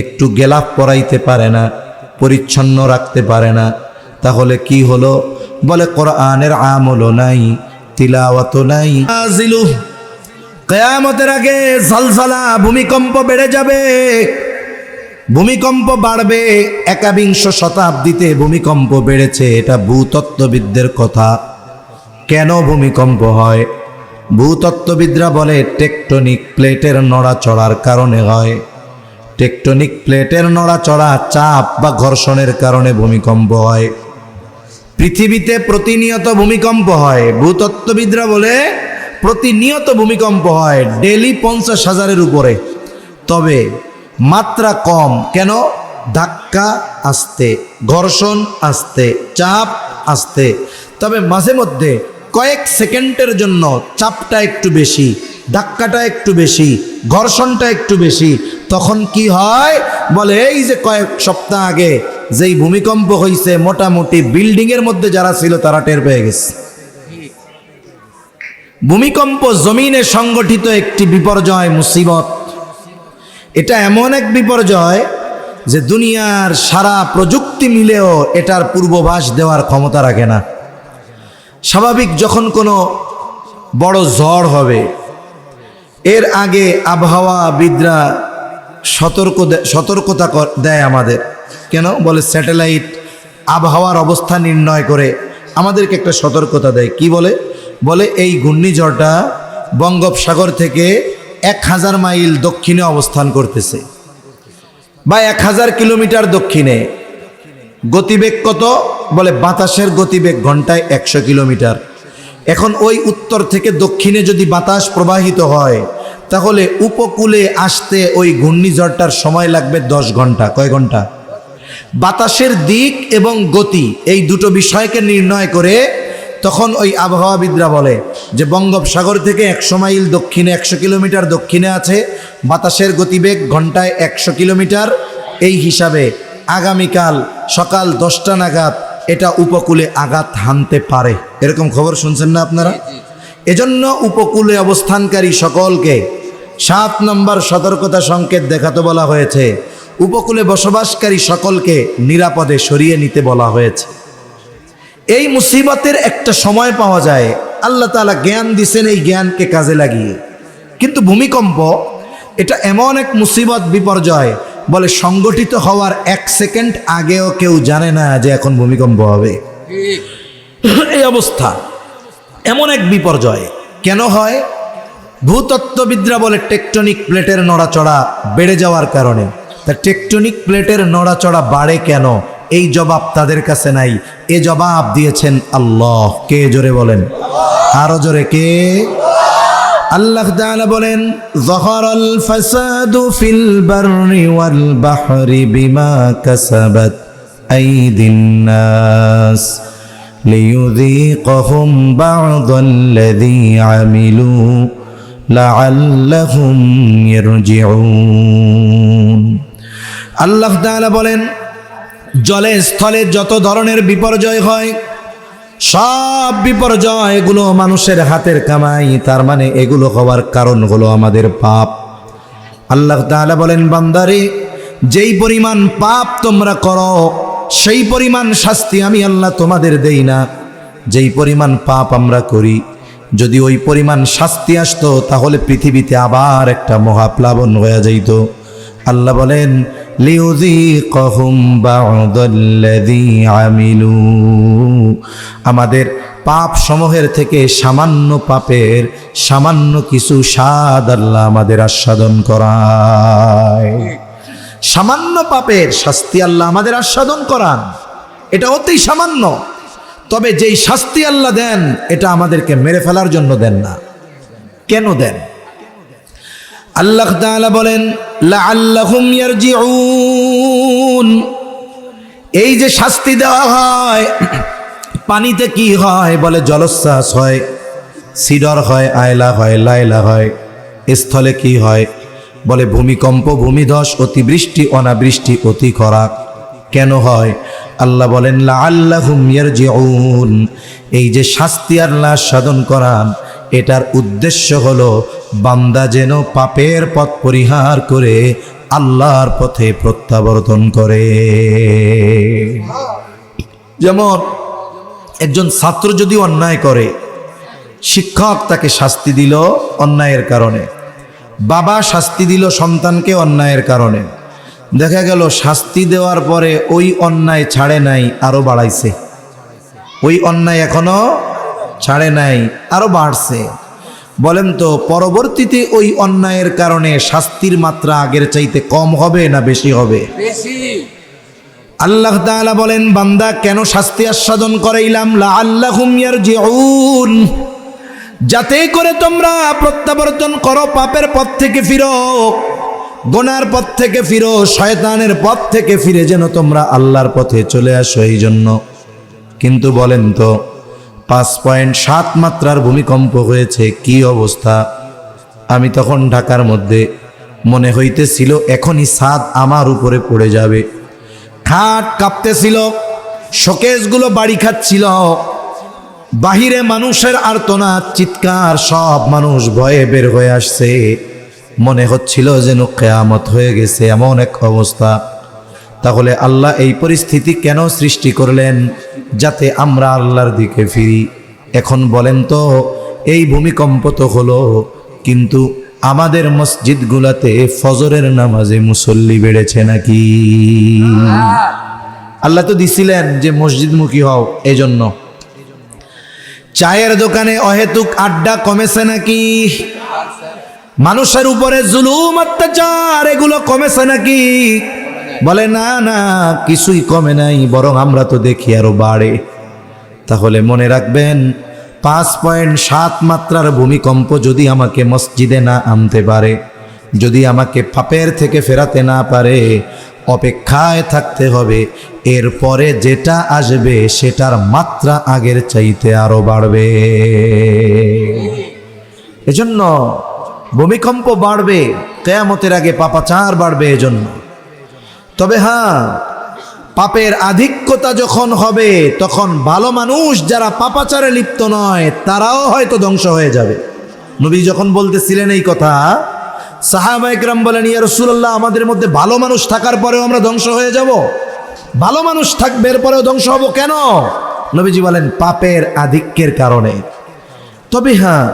একটু গেলাফ পরাইতে পারে না, পরিচ্ছন্ন রাখতে পারে না, তাহলে কি হলো? বলে কোরআনের আমলও নাই, তিলাওয়াতও নাই। কিয়ামতের আগে জলজলা, ভূমিকম্প বেড়ে যাবে, ভূমিকম্প বাড়বে। 21 শতাব্দীতে ভূমিকম্প বেড়েছে, এটা ভূতত্ত্ববিদদের কথা। কেন ভূমিকম্প হয়? ভূতত্ত্ববিদরা বলে টেকটনিক প্লেটের নড়াচড়ার কারণে হয়। টেকটনিক প্লেটের নড়াচড়া, চাপ বা ঘর্ষণের কারণে ভূমিকম্প হয়। পৃথিবীতে প্রতিনিয়ত ভূমিকম্প হয়, ভূতত্ত্ববিদরা বলে প্রতিনিয়ত ভূমিকম্প হয়, ডেলি 50,000-এর উপরে, তবে মাত্রা কম। কেন? ধাক্কা আসতে, ঘর্ষণ আসতে, চাপ আসতে, তবে মাঝে মধ্যে কয়েক সেকেন্ডের জন্য চাপটা একটু বেশি, ধাক্কাটা একটু বেশি, ঘর্ষণটা একটু বেশি। তখন কি হয়? বলে এই যে কয়েক সপ্তাহ আগে যেই ভূমিকম্প হয়েছে, মোটামুটি বিল্ডিংয়ের মধ্যে যারা ছিল তারা টের পেয়ে গেছে। ভূমিকম্প জমিনে সংগঠিত একটি বিপর্যয়, মুসিবত। এটা এমন এক বিপর্যয় যে দুনিয়ার সারা প্রযুক্তি মিলেও এটার পূর্বাভাস দেওয়ার ক্ষমতা রাখে না। স্বাভাবিক যখন কোনো বড় ঝড় হবে, এর আগে আবহাওয়াবিদরা সতর্কতা দেয় আমাদের। কেন? বলে স্যাটেলাইট আবহাওয়ার অবস্থা নির্ণয় করে আমাদেরকে একটা সতর্কতা দেয়। কি বলে? বলে এই ঘূর্ণিঝড়টা বঙ্গোপসাগর থেকে 1000 মাইল দক্ষিণে অবস্থান করতেছে, বা 1000 কিলোমিটার দক্ষিণে। গতিবেগ কত? বলে বাতাসের গতিবেগ ঘন্টায় 100 কিলোমিটার। এখন ওই উত্তর থেকে দক্ষিণে যদি বাতাস প্রবাহিত হয়, তাহলে উপকূলে আসতে ওই ঘূর্ণিঝড়টার সময় লাগবে 10 ঘন্টা। কয় ঘন্টা? বাতাসের দিক এবং গতি, এই দুটো বিষয়কে নির্ণয় করে তখন ওই আবহাওয়াবিদরা বলে যে বঙ্গোপসাগর থেকে 100 মাইল দক্ষিণে, 100 কিলোমিটার দক্ষিণে আছে, বাতাসের গতিবেগ ঘন্টায় 100 কিলোমিটার। এই হিসাবে আগামীকাল সকাল 10টা নাগাদ এটা উপকূলে আঘাত হানতে পারে। এরকম খবর শুনছেন না আপনারা? এজন্য উপকূলে অবস্থানকারী সকলকে 7 নম্বর সতর্কতা সংকেত দেখাতে বলা হয়েছে। উপকূলে বসবাসকারী সকলকে নিরাপদে সরিয়ে নিতে বলা হয়েছে। এই মুসিবতের একটা সময় পাওয়া যায়, আল্লাহ তাআলা জ্ঞান দিছেন, এই জ্ঞানকে কাজে লাগিয়ে। কিন্তু ভূমিকম্প এটা এমন এক মুসিবত, বিপর্যয়, বলে সংগঠিত হওয়ার 1 সেকেন্ড আগেও কেউ জানে না যে এখন ভূমিকম্প হবে। এই অবস্থা, এমন এক বিপর্যয় কেন হয়? ভূতত্ত্ববিদরা বলে টেকটনিক প্লেটের নড়াচড়া বেড়ে যাওয়ার কারণে। তা টেকটনিক প্লেটের নড়াচড়া বাড়ে কেন? এই জবাব তাদের কাছে নাই, এ জবাব দিয়েছেন আল্লাহ। কে? জোরে বলেন, আরো জোরে, কে? আল্লাহ তাআলা বলেন, যাহারাল ফাসাদু ফিল বাররি ওয়াল বাহরি বিমা কাসাবাত আইদিন নাস লিয়ুযীকাহুম বা'দাল্লাযী আমিলু লাআল্লাহুম ইয়ারজিউন। আল্লাহ তাআলা বলেন, জলে স্থলে যত ধরনের বিপর্যয় হয়, সব বিপর্যয় এগুলো মানুষের হাতের কামাই। তার মানে এগুলো হওয়ার কারণ হলো আমাদের পাপ। আল্লাহ তাআলা বলেন, বান্দারে, যেই পরিমাণ পাপ তোমরা করো সেই পরিমাণ শাস্তি আমি আল্লাহ তোমাদের দেই না। যেই পরিমাণ পাপ আমরা করি, যদি ওই পরিমাণ শাস্তি আসতো তাহলে পৃথিবীতে আবার একটা মহাপ্লাবন হয়ে যাইত। আল্লাহ বলেন, লিউযীকাহুম বা'দাল্লাযী আমিলু, আমাদের পাপ সমূহের থেকে সামান্য পাপের সামান্য কিছু স্বাদ আল্লাহ আমাদের আস্বাদন করায়। সামান্য পাপের শাস্তি আল্লাহ আমাদের আস্বাদন করান, এটা অতি সামান্য। তবে যেই শাস্তি আল্লাহ দেন এটা আমাদেরকে মেরে ফেলার জন্য দেন না। কেন দেন? আল্লাহ তাআলা বলেন, লাআল্লাহুম ইয়ারজিউন। এই যে শাস্তি দেওয়া হয়, পানিতে কি হয়? বলে জলোচ্ছ্বাস হয়, সিডর হয়, আয়লা হয়, লায়লা হয়। স্থলে কি হয়? বলে ভূমিকম্প, ভূমিধস, অতিবৃষ্টি, অনাবৃষ্টি, অতি খরা। কেন হয়? আল্লাহ বলেন, লাআল্লাহুম ইয়ারজিউন। এই যে শাস্তি আল্লাহ সাধন করান, এটার উদ্দেশ্য হলো বান্দা যেন পাপের পথ পরিহার করে আল্লাহর পথে প্রত্যাবর্তন করে। যেমন একজন ছাত্র যদি অন্যায় করে, শিক্ষক তাকে শাস্তি দিল অন্যায়ের কারণে, বাবা শাস্তি দিল সন্তানকে অন্যায়ের কারণে। দেখা গেল শাস্তি দেওয়ার পরে ওই অন্যায় ছাড়ে নাই, আরো বাড়াইছে। ওই অন্যায় এখনো ছাড়ে নাই, আরো বাড়ছে। বলেন তো, পরবর্তীতে ওই অন্যায়ের কারণে শাস্তির মাত্রা আগের চাইতে কম হবে না বেশি হবে? বেশি। আল্লাহ তাআলা বলেন, বান্দা কেন শাস্তি আস্বাদন করাইলাম? লাআল্লাহুম ইয়ারজিউন, যাতে করে তোমরা প্রত্যাবর্তন করো, পাপের পথ থেকে ফিরো, গুনার পথ থেকে ফিরো, শয়তানের পথ থেকে ফিরে যেন তোমরা আল্লাহর পথে চলে আসো, এই জন্য। কিন্তু বলেন তো, 5.7 মাত্রার ভূমিকম্প হয়েছে, কি অবস্থা! আমি তখন ঢাকার মধ্যে, মনে হইতেছিল এখনই ছাদ আমার উপরে পড়ে যাবে। খাট কাঁপতেছিল, শোকেসগুলো বাড়ি খাচ্ছিল, বাহিরে মানুষের আর্তনাদ, চিৎকার, সব মানুষ ভয়ে বের হয়ে আসছে। মনে হচ্ছিল যেন কিয়ামত হয়ে গেছে, এমন এক অবস্থা। তাহলে আল্লাহ এই পরিস্থিতি কেন সৃষ্টি করলেন? যাতে আমরা আল্লাহর দিকে ফিরি। এখন বলেন তো, এই ভূমিকম্প তো হলো, কিন্তু আমাদের মসজিদগুলোতে ফজরের নামাজে মুসল্লি বেড়েছে নাকি? আল্লাহ তো দিছিলেন যে মসজিদমুখী হও, এজন্য। চায়ের দোকানে অহেতুক আড্ডা কমেছে নাকি? মানুষের উপরে জুলুম, অত্যাচার, এগুলো কমেছে নাকি? বলে না না, কিছুই কমে নাই, বরং আমরা তো দেখি আরো বাড়ে। তাহলে মনে রাখবেন, 5.7 মাত্রার ভূমিকম্প যদি আমাকে মসজিদে না আনতে পারে, যদি আমাকে পাপের থেকে ফেরাতে না পারে, অপেক্ষায় থাকতে হবে এরপরে যেটা আসবে সেটার মাত্রা আগের চাইতে আরো বাড়বে। এজন্য ভূমিকম্প বাড়বে, কিয়ামতের আগে পাপাচার বাড়বে এজন্য। তবে হ্যাঁ, পাপের আধিক্যতা যখন হবে তখন ভালো মানুষ যারা পাপাচারে লিপ্ত নয় তারাও হয়তো ধ্বংস হয়ে যাবে। নবী যখন বলতেছিলেন এই কথা, সাহাবায়ে কেরাম বলেন, ইয়া রাসূলুল্লাহ, আমাদের মধ্যে ভালো মানুষ থাকার পরেও আমরা ধ্বংস হয়ে যাব? ভালো মানুষ থাকবে এরপরেও ধ্বংস হব কেন? নবীজি বলেন, পাপের আধিক্যের কারণে। তবে হ্যাঁ,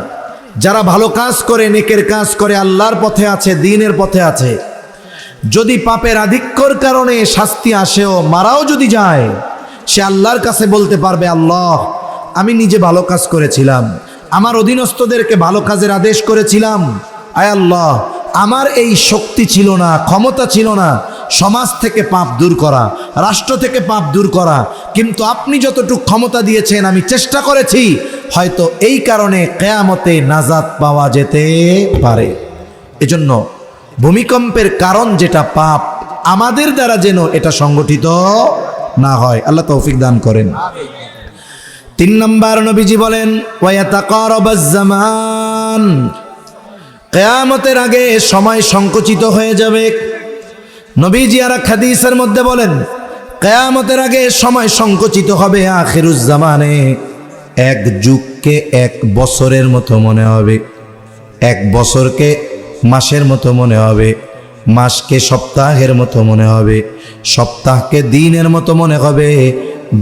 যারা ভালো কাজ করে, নেকের কাজ করে, আল্লাহর পথে আছে, দ্বীনের পথে আছে, যদি পাপের আধিক্যর কারণে শাস্তি আসেও, মারাও যদি যায়, সে আল্লাহর কাছে বলতে পারবে, আল্লাহ, আমি নিজে ভালো কাজ করেছিলাম, আমার অধীনস্থদেরকে ভালো কাজের আদেশ করেছিলাম, আয় আল্লাহ, আমার এই শক্তি ছিল না, ক্ষমতা ছিল না, সমাজ থেকে পাপ দূর করা, রাষ্ট্র থেকে পাপ দূর করা। কিন্তু আপনি যতটুকু ক্ষমতা দিয়েছেন আমি চেষ্টা করেছি, হয়তো এই কারণে কিয়ামতে নাজাত পাওয়া যেতে পারে। এজন্য ভূমিকম্পের কারণ যেটা পাপ, আমাদের দ্বারা যেন এটা সংগঠিত না হয়, আল্লাহ তৌফিক দান করেন। 3 নম্বর নবীজি বলেন ওয়ায়াতাকারাবাজ জামান, কিয়ামতের আগে সময় সংকুচিত হয়ে যাবে। নবীজি আর এক হাদিসের মধ্যে বলেন কিয়ামতের আগে সময় সংকুচিত হবে। আখিরুজ জামানে এক যুগকে 1 বছরের মতো মনে হবে, 1 বছরকে মাসের মতো মনে হবে, মাসকে সপ্তাহের মতো মনে হবে, সপ্তাহকে দিনের মতো মনে হবে,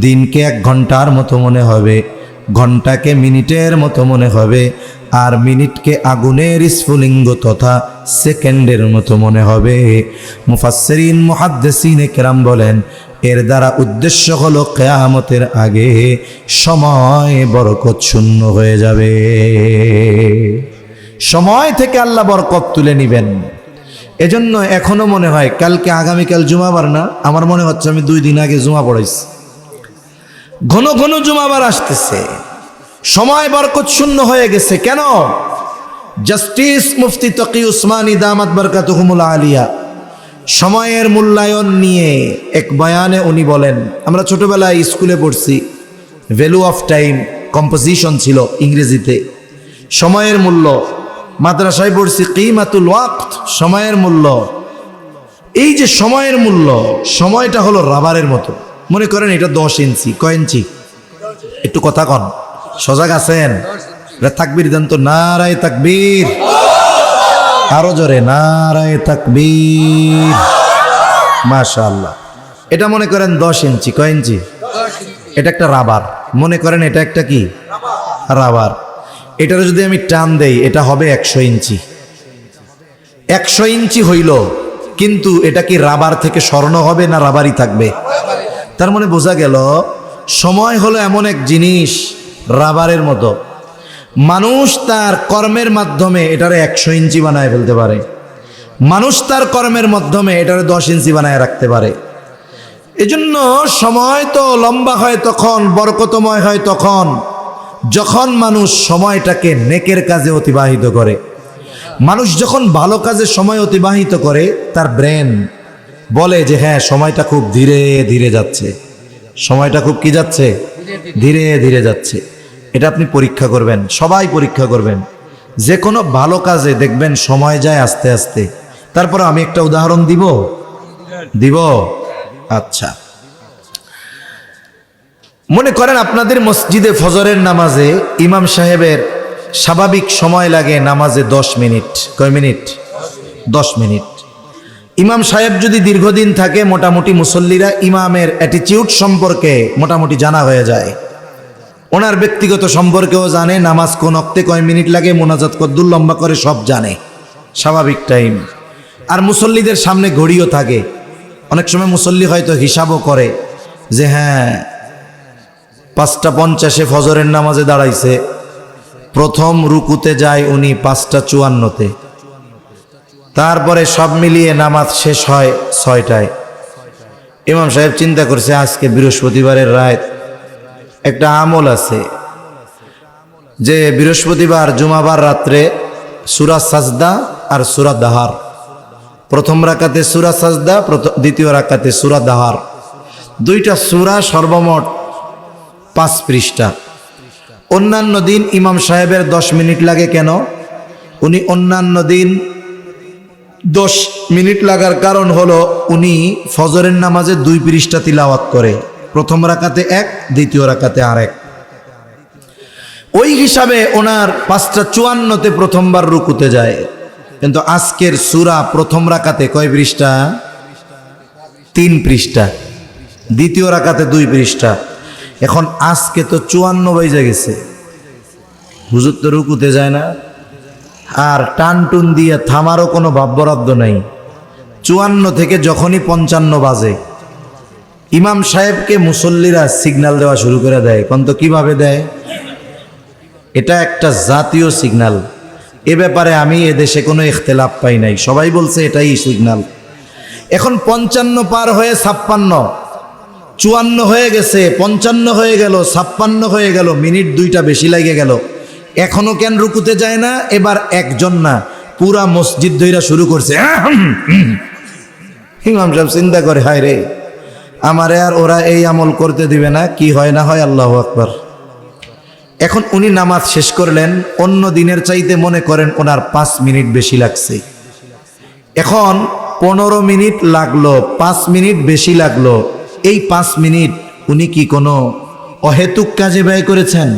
দিনকে 1 ঘন্টার মতো মনে হবে, ঘন্টাকে মিনিটের মতো মনে হবে, আর মিনিটকে আগুনের স্ফুলিঙ্গ তথা সেকেন্ডের মতো মনে হবে। মুফাসসিরিন মুহাদ্দিসিন কেরাম বলেন এর দ্বারা উদ্দেশ্য হলো কিয়ামতের আগে সময় বরকত শূন্য হয়ে যাবে, সময় থেকে আল্লাহ বরকত তুলে নেবেন। এজন্য এখনো মনে হয় কালকে আগামীকাল জুমাবার না, আমার মনে হচ্ছে আমি 2 দিন আগে জুমা পড়াইছি। ঘন ঘন জুমাবার আসতেছে, সময় বরকত শূন্য হয়ে গেছে। কেন? জাস্টিস মুফতি তকি উসমানী দামাত বরকাতুহুমুল আলিয়া সময়ের মূল্যায়ন নিয়ে এক বয়ানে উনি বলেন, আমরা ছোটবেলায় স্কুলে পড়ছি, ভ্যালু অফ টাইম কম্পোজিশন ছিল ইংরেজিতে, সময়ের মূল্য। মাদ্রাসায় পড়ছি কিমাতুল ওয়াক্ত, সময়ের মূল্য। এই যে সময়ের মূল্য, সময়টা হলো রাবারের মতো। মনে করেন এটা 10 ইঞ্চি, কয় ইঞ্চি? একটু কথা কন, সজাগ আছেন? তাকবীর দেন তো, নারায়ে তাকবীর, আরো জোরে নারায়ে তাকবীর, মাশাআল্লাহ। এটা মনে করেন 10 ইঞ্চি, কয় ইঞ্চি? এটা একটা রাবার, মনে করেন এটা একটা কি রাবার। এটার যদি আমি টান দেই এটা হবে 100 ইঞ্চি। 100 ইঞ্চি হইল, কিন্তু এটা কি রাবার থেকে স্বর্ণ হবে না রাবারই থাকবে? তার মানে বোঝা গেল সময় হলো এমন এক জিনিস রাবারের মতো। মানুষ তার কর্মের মাধ্যমে এটারে 100 ইঞ্চি বানায় ফেলতে পারে, মানুষ তার কর্মের মাধ্যমে এটারে 10 ইঞ্চি বানায় রাখতে পারে। এজন্য সময় তো লম্বা হয় তখন, বরকতময় হয় তখন, যখন মানুষ সময়টাকে নেকের কাজে অতিবাহিত করে। মানুষ যখন ভালো কাজে সময় অতিবাহিত করে, তার ব্রেন বলে যে হ্যাঁ সময়টা খুব ধীরে ধীরে যাচ্ছে, সময়টা খুব কি যাচ্ছে? ধীরে ধীরে যাচ্ছে। এটা আপনি পরীক্ষা করবেন, সবাই পরীক্ষা করবেন। যে কোনো ভালো কাজে দেখবেন সময় যায় আস্তে আস্তে। তারপর আমি একটা উদাহরণ দিব। আচ্ছা, মনে করেন আপনাদের মসজিদে ফজরের নামাজে ইমাম সাহেবের স্বাভাবিক সময় লাগে নামাজে 10 মিনিট। কয় মিনিট? 10 মিনিট। ইমাম সাহেব যদি দীর্ঘদিন থাকে, মোটামুটি মুসল্লিরা ইমামের অ্যাটিটিউড সম্পর্কে মোটামুটি জানা হয়ে যায়, ওনার ব্যক্তিগত সম্পর্কেও জানে, নামাজ কোন ওয়াক্তে কয় মিনিট লাগে, মোনাজাত কদ্দুর লম্বা করে সব জানে, স্বাভাবিক টাইম। আর মুসল্লিদের সামনে ঘড়িও থাকে। অনেক সময় মুসল্লি হয়তো হিসাবও করে যে হ্যাঁ 5:50 ফজরের নামাজে দাঁড়াইছে, প্রথম রুকুতে যায় উনি 5:54-তে, তারপরে সব মিলিয়ে নামাজ শেষ হয় 6টায়। ইমাম সাহেব চিন্তা করছে আজকে বৃহস্পতিবারের রাত, একটা আমল আছে যে বৃহস্পতিবার জুমাবার রাত্রে সূরা সাজদা আর সূরা দাহার, প্রথম রাকাতে সূরা সাজদা, দ্বিতীয় রাকাতে সূরা দাহার, 2টা সূরা, সর্বমোট 5 পৃষ্ঠা। অন্যান্য দিন ইমাম সাহেবের 10 মিনিট লাগে। কেন? উনি অন্যান্য দিন 10 মিনিট লাগার কারণ হলো উনি ফজরের নামাজে 2 পৃষ্ঠা তিলাওয়াত করে, প্রথম রাকাতে 1, দ্বিতীয় রাকাতে আরেক। ওই হিসাবে ওনার 5:54-তে প্রথমবার রুকুতে যায়। কিন্তু আজকের সূরা প্রথম রাকাতে কয় পৃষ্ঠা? 3 পৃষ্ঠা, দ্বিতীয় রাকাতে 2 পৃষ্ঠা। এখন আজকে তো 54 বেজে গেছে, হুজুর তো রুকুতে যায় না, আর টানটুন দিয়ে থামারও কোনো ভাব বরাদ্দ নাই। 54 থেকে যখনই 55 বাজে, ইমাম সাহেবকে মুসল্লিরা সিগন্যাল দেওয়া শুরু করে দেয়। কোন তো কিভাবে দেয়? এটা একটা জাতীয় সিগন্যাল। এ ব্যাপারে আমি এদেশে কোনো ইখতিলাফ পাই নাই, সবাই বলছে এটাই সিগন্যাল। এখন 55 পার হয়ে 56, 54 হয়ে গেছে, 55 হয়ে গেল, 56 হয়ে গেল, মিনিট 2টা বেশি লাগে গেল। এখনো কেন রুকুতে যায় না? এবার একজন না, পুরা মসজিদ ধইরা শুরু করছে। ইমাম সাহেব চিন্তা করে, হায় রে, আমারে আর ওরা এই আমল করতে দিবে না, কি হয় না হয়, আল্লাহু আকবার। এখন উনি নামাজ শেষ করলেন, অন্য দিনের চাইতে মনে করেন ওনার 5 মিনিট বেশি লাগছে। এখন 15 মিনিট লাগলো, 5 মিনিট বেশি লাগলো। এই 5 মিনিট উনি কি কোনো অহেতুক কাজে ব্যয় করেছেন?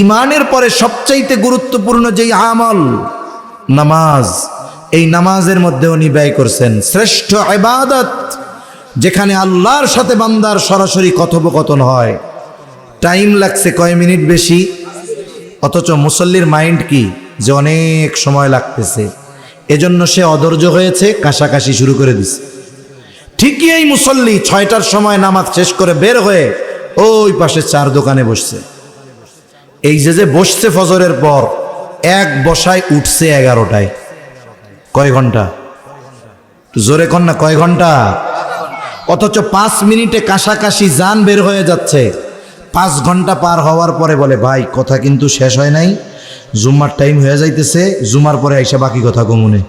ঈমানের পরে সবচাইতে গুরুত্বপূর্ণ যেই আমল নামাজ, এই নামাজের মধ্যে উনি ব্যয় করছেন শ্রেষ্ঠ ইবাদত, যেখানে আল্লাহর সাথে বান্দার সরাসরি কথোপকথন হয়। টাইম লাগছে কয় মিনিট বেশি, অথচ মুসল্লির মাইন্ড কি যে অনেক সময় লাগতেছে, এজন্য সে অধৈর্য হয়েছে, কাশাকাশি শুরু করে দিছে। ঠিকই এই মুসল্লি 6টার সময় নামাজ শেষ করে বের হয়ে ওই পাশে 4 দোকানে বসছে। এই যে বসছে ফজরের পর, এক বসায় উঠছে 11টায়। কয় ঘন্টা? জোরে কন না, কয় ঘন্টা? অথচ 5 মিনিটে কাশাকাশি জান বের হয়ে যাচ্ছে। 5 ঘন্টা পার হওয়ার পরে বলে, ভাই কথা কিন্তু শেষ হয় নাই, জুম্মার টাইম হয়ে যাইতেছে, জুমার পরে আইসা বাকি কথা কমুনে।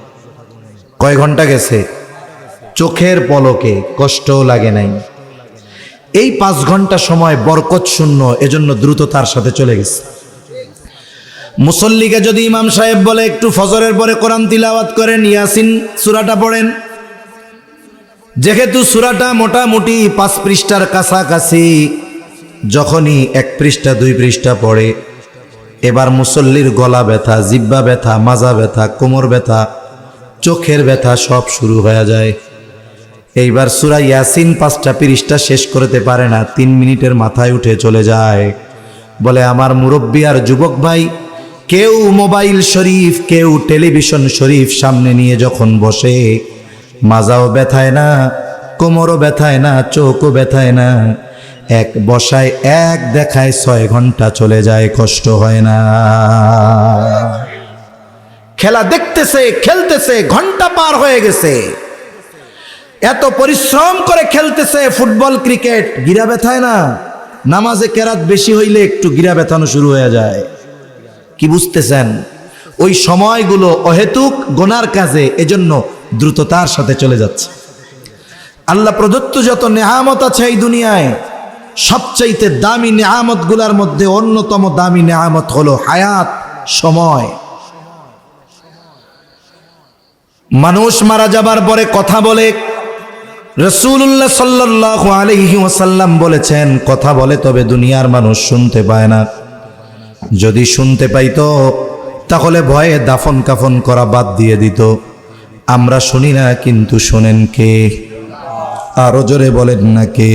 কয় ঘন্টা গেছে? চোখের পলকে, কষ্টও লাগে নাই। এই 5 ঘন্টা সময় বরকত শূন্য, এজন্য দ্রুত তার সাথে চলে গেছে। মুসল্লিকে যদি ইমাম সাহেব বলে একটু ফজরের পরে কোরআন তিলাওয়াত করেন, ইয়াসিন সূরাটা পড়েন, যেহেতু সূরাটা মোটামুটি 5 পৃষ্ঠার কাছাকাছি, যখনই 1 পৃষ্ঠা 2 পৃষ্ঠা পড়ে, এবার মুসল্লির গলা ব্যথা, জিহ্বা ব্যথা, মাজা ব্যথা, কোমর ব্যথা, চোখের ব্যথা সব শুরু হয়ে যায়। এইবার সূরা ইয়াসিন 5টা পৃষ্ঠা শেষ করতে পারে না, 3 মিনিটের মাথায় উঠে চলে যায়। বলে, আমার মুরব্বী আর যুবক ভাই, কেউ মোবাইল শরীফ, কেউ টেলিভিশন শরীফ সামনে নিয়ে যখন বসে, মাজাও ব্যথায় না, কোমরও ব্যথায় না, চোখও ব্যথায় না, এক বসায় এক দেখায় 6 ঘন্টা চলে যায়, কষ্ট হয় না। খেলা দেখতেছে, খেলতেছে, ঘন্টা পার হয়ে গেছে, এত পরিশ্রম করে খেলতেছে, ফুটবল ক্রিকেট, গিরা ব্যথায় না? নামাজে কেরাত বেশি হইলে একটু গিরা ব্যথানো শুরু হয়ে যায়। কি বুঝতেছেন? ওই সময়গুলো অহেতুক গুনার কাজে, এজন্য দ্রুততার সাথে চলে যাচ্ছে। আল্লাহ প্রদত্ত যত নেয়ামত আছে এই দুনিয়ায়, সবচাইতে দামি নেয়ামত গুলার মধ্যে অন্যতম দামি নেয়ামত হলো হায়াত, সময়। মানুষ মারা যাবার পরে কথা বলে, রাসূলুল্লাহ সাল্লাল্লাহু আলাইহি ওয়াসাল্লাম বলেছেন, কথা বলে তবে দুনিয়ার মানুষ শুনতে পায় না। যদি শুনতে পাইতো তাহলে ভয়ে দাফন কাফন করা বাদ দিয়ে দিত। আমরা শুনি না, কিন্তু শোনেন কে? আরো জোরে বলেন না কে?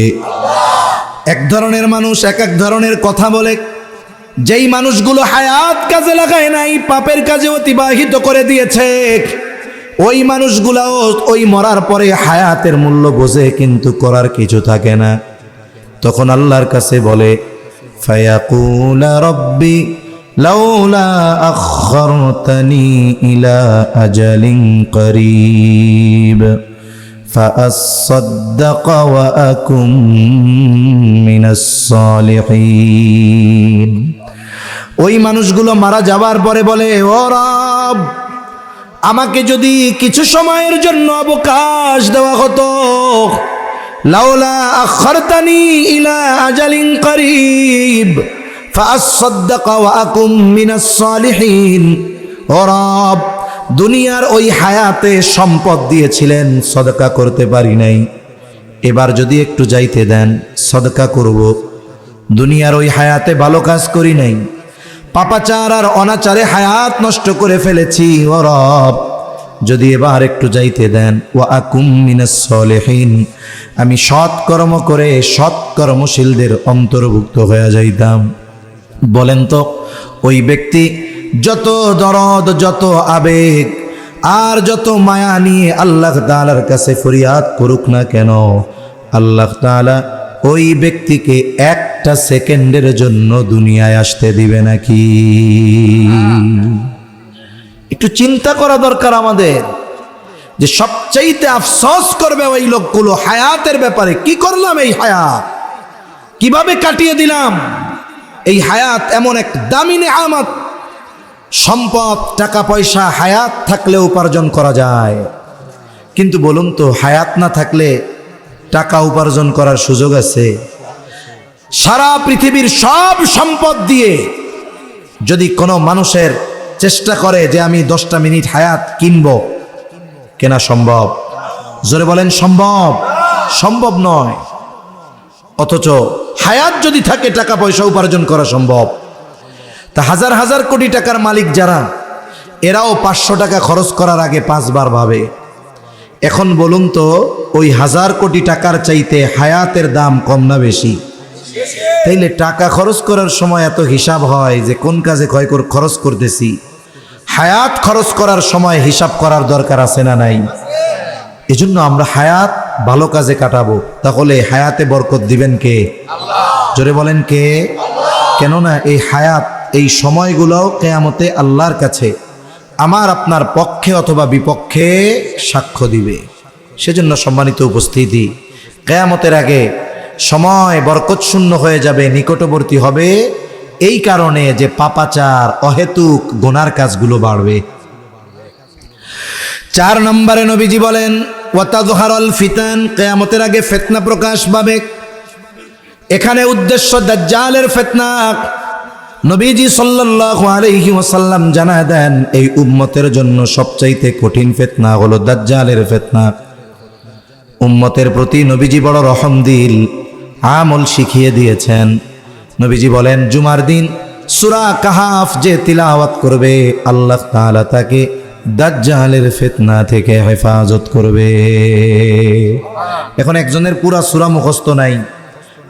এক ধরনের মানুষ এক এক ধরনের কথা বলে। যেই মানুষগুলো হায়াত কাজে লাগায় নাই, পাপের কাজে অতিবাহিত করে দিয়েছে, ওই মানুষগুলাও ওই মরার পরে হায়াতের মূল্য বোঝে, কিন্তু করার কিছু থাকে না। তখন আল্লাহর কাছে বলে, ফায়াকুলা রব্বি লাউলা আখখারতানি ইলা আজালিন করিব ফাআসাদদাক ওয়া আকুম মিনাস সালিহিন। ওই মানুষগুলো মারা যাবার পরে বলে, ও রব, আমাকে যদি কিছু সময়ের জন্য অবকাশ দেওয়া হতো, লাউলা আখখারতানি ইলা আজালিন করিব ফাআসাদদাক ওয়া আকুম মিনাস সালিহিন। ও রব, দুনিয়ার ওই হায়াতে সম্পদ দিয়েছিলেন, সদকা করতে পারি নাই, এবার যদি একটু যাইতে দেন সদকা করব। দুনিয়ার ওই হায়াতে ভালো কাজ করি নাই, পাপাচার আর অনাচারে হায়াত নষ্ট করে ফেলেছি। ও রব, যদি এবার একটু যাইতে দেন, ওয়া আকুম মিনাস সালিহিন, আমি সৎকর্ম করে সৎকর্মশীলদের অন্তর্ভুক্ত হয়ে যাইতাম। বলেন তো, ওই ব্যক্তি যত দরদ, যত আবেগ আর যত মায়া নিয়ে আল্লাহ তাআলার কাছে ফরিয়াদ করুক না কেন, আল্লাহ তাআলা ওই ব্যক্তিকে একটা সেকেন্ডের জন্য দুনিয়ায় আসতে দিবে নাকি? একটু চিন্তা করা দরকার আমাদের। যে সবচাইতে আফসোস করবে ওই লোকগুলো হায়াতের ব্যাপারে। কি করলাম এই হায়াত, কিভাবে কাটিয়ে দিলাম এই হায়াত। এমন এক দামি নেয়ামত, সম্পদ টাকা পয়সা হায়াত থাকলে উপার্জন করা যায়, কিন্তু বলুন তো হায়াত না থাকলে টাকা উপার্জন করার সুযোগ আছে? সারা পৃথিবীর সব সম্পদ দিয়ে যদি কোনো মানুষের চেষ্টা করে যে আমি 10টা মিনিট হায়াত কিনব, কেনা সম্ভব? জোরে বলেন সম্ভব? সম্ভব নয়। অথচ হায়াত যদি থাকে টাকা পয়সা উপার্জন করা সম্ভব। তা হাজার হাজার কোটি টাকার মালিক যারা, এরাও 500 টাকা খরচ করার আগে 5 বার ভাবে। এখন বলুন তো ওই 1000 কোটি টাকার চাইতে হায়াতের দাম কম না বেশি? তাইলে টাকা খরচ করার সময় এত হিসাব হয় যে কোন কাজে খরচ করতেছি, হায়াত খরচ করার সময় হিসাব করার দরকার আছে না নাই? এজন্য আমরা হায়াত ভালো কাজে কাটাবো, তাহলে হায়াতে বরকত দিবেন কে? জোরে বলেন কে? কেননা এই হায়াত, এই সময়গুলোও কিয়ামতে আল্লাহর কাছে আমার আপনার পক্ষে অথবা বিপক্ষে সাক্ষ্য দিবে। সেজন্য সম্মানিত উপস্থিতি, কিয়ামতের আগে সময় বরকত শূন্য হয়ে যাবে, নিকটবর্তী হবে এই কারণে যে পাপাচার, অহেতুক গুনার কাজগুলো বাড়বে। 4 নম্বরে নবীজি বলেন ওয়াতাযহারুল ফিতান, কিয়ামতের আগে ফিতনা প্রকাশ পাবে। এখানে উদ্দেশ্য দাজ্জালের ফিতনা। নবীজি সাল্লাল্লাহু আলাইহি ওয়াসাল্লাম জানায় দেন এই উম্মতের জন্য সবচাইতে কঠিন ফিতনা হলো দাজ্জালের ফিতনা। উম্মতের প্রতি নবীজি বড় রহম দিল, আমল শিখিয়ে দিয়েছেন। নবীজি বলেন জুমার দিন সূরা কাহাফ যে তিলাওয়াত করবে, আল্লাহ তাআলা তাকে দাজ্জালের ফিতনা থেকে হেফাজত করবে। এখন একজনের পুরা সূরা মুখস্থ নাই,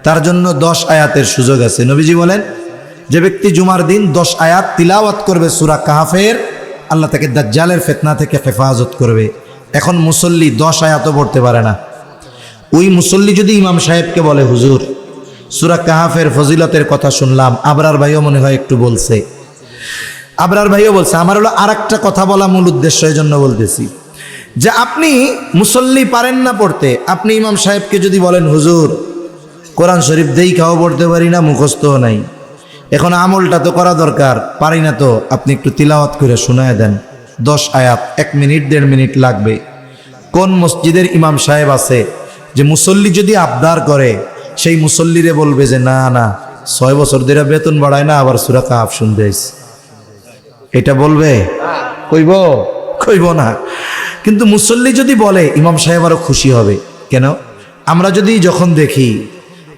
তার জন্য 10 আয়াতের সুযোগ আছে। নবীজি বলেন যে ব্যক্তি জুমার দিন 10 আয়াত তিলাওয়াত করবে সূরা কাহাফের, আল্লাহ তাকে দাজ্জালের ফিতনা থেকে হেফাজত করবে। এখন মুসল্লি 10 আয়াতও পড়তে পারে না। ওই মুসল্লি যদি ইমাম সাহেবকে বলে হুজুর সূরা কাহাফের ফজিলতের কথা শুনলাম, আবরার ভাইও মনে হয় একটু বলছে, আবরার ভাইও বলছে, আমার হলো আরেকটা কথা বলা মূল উদ্দেশ্য, এই জন্য বলতেছি যে আপনি মুসল্লি পারেন না পড়তে, আপনি ইমাম সাহেবকে যদি বলেন হুজুর কোরআন শরীফ দেখাও পড়তে পারি না, মুখস্থও নাই, এখন আমলটা তো করা দরকার, পারি না, তো আপনি একটু তিলাওয়াত করে শোনায় দেন 10 আয়াত, 1 মিনিট 1.5 মিনিট লাগবে। কোন মসজিদের ইমাম সাহেব আছে যে মুসল্লি যদি আবদার করে সেই মুসল্লিরে বলবে যে না না 6 বছর ধরে বেতন বাড়ায় না, আবার সূরা কাহাফ শুনতে আইছি? এটা বলবে? কইব না। কিন্তু মুসল্লি যদি বলে ইমাম সাহেব আরো খুশি হবে। কেন? আমরা যদি যখন দেখি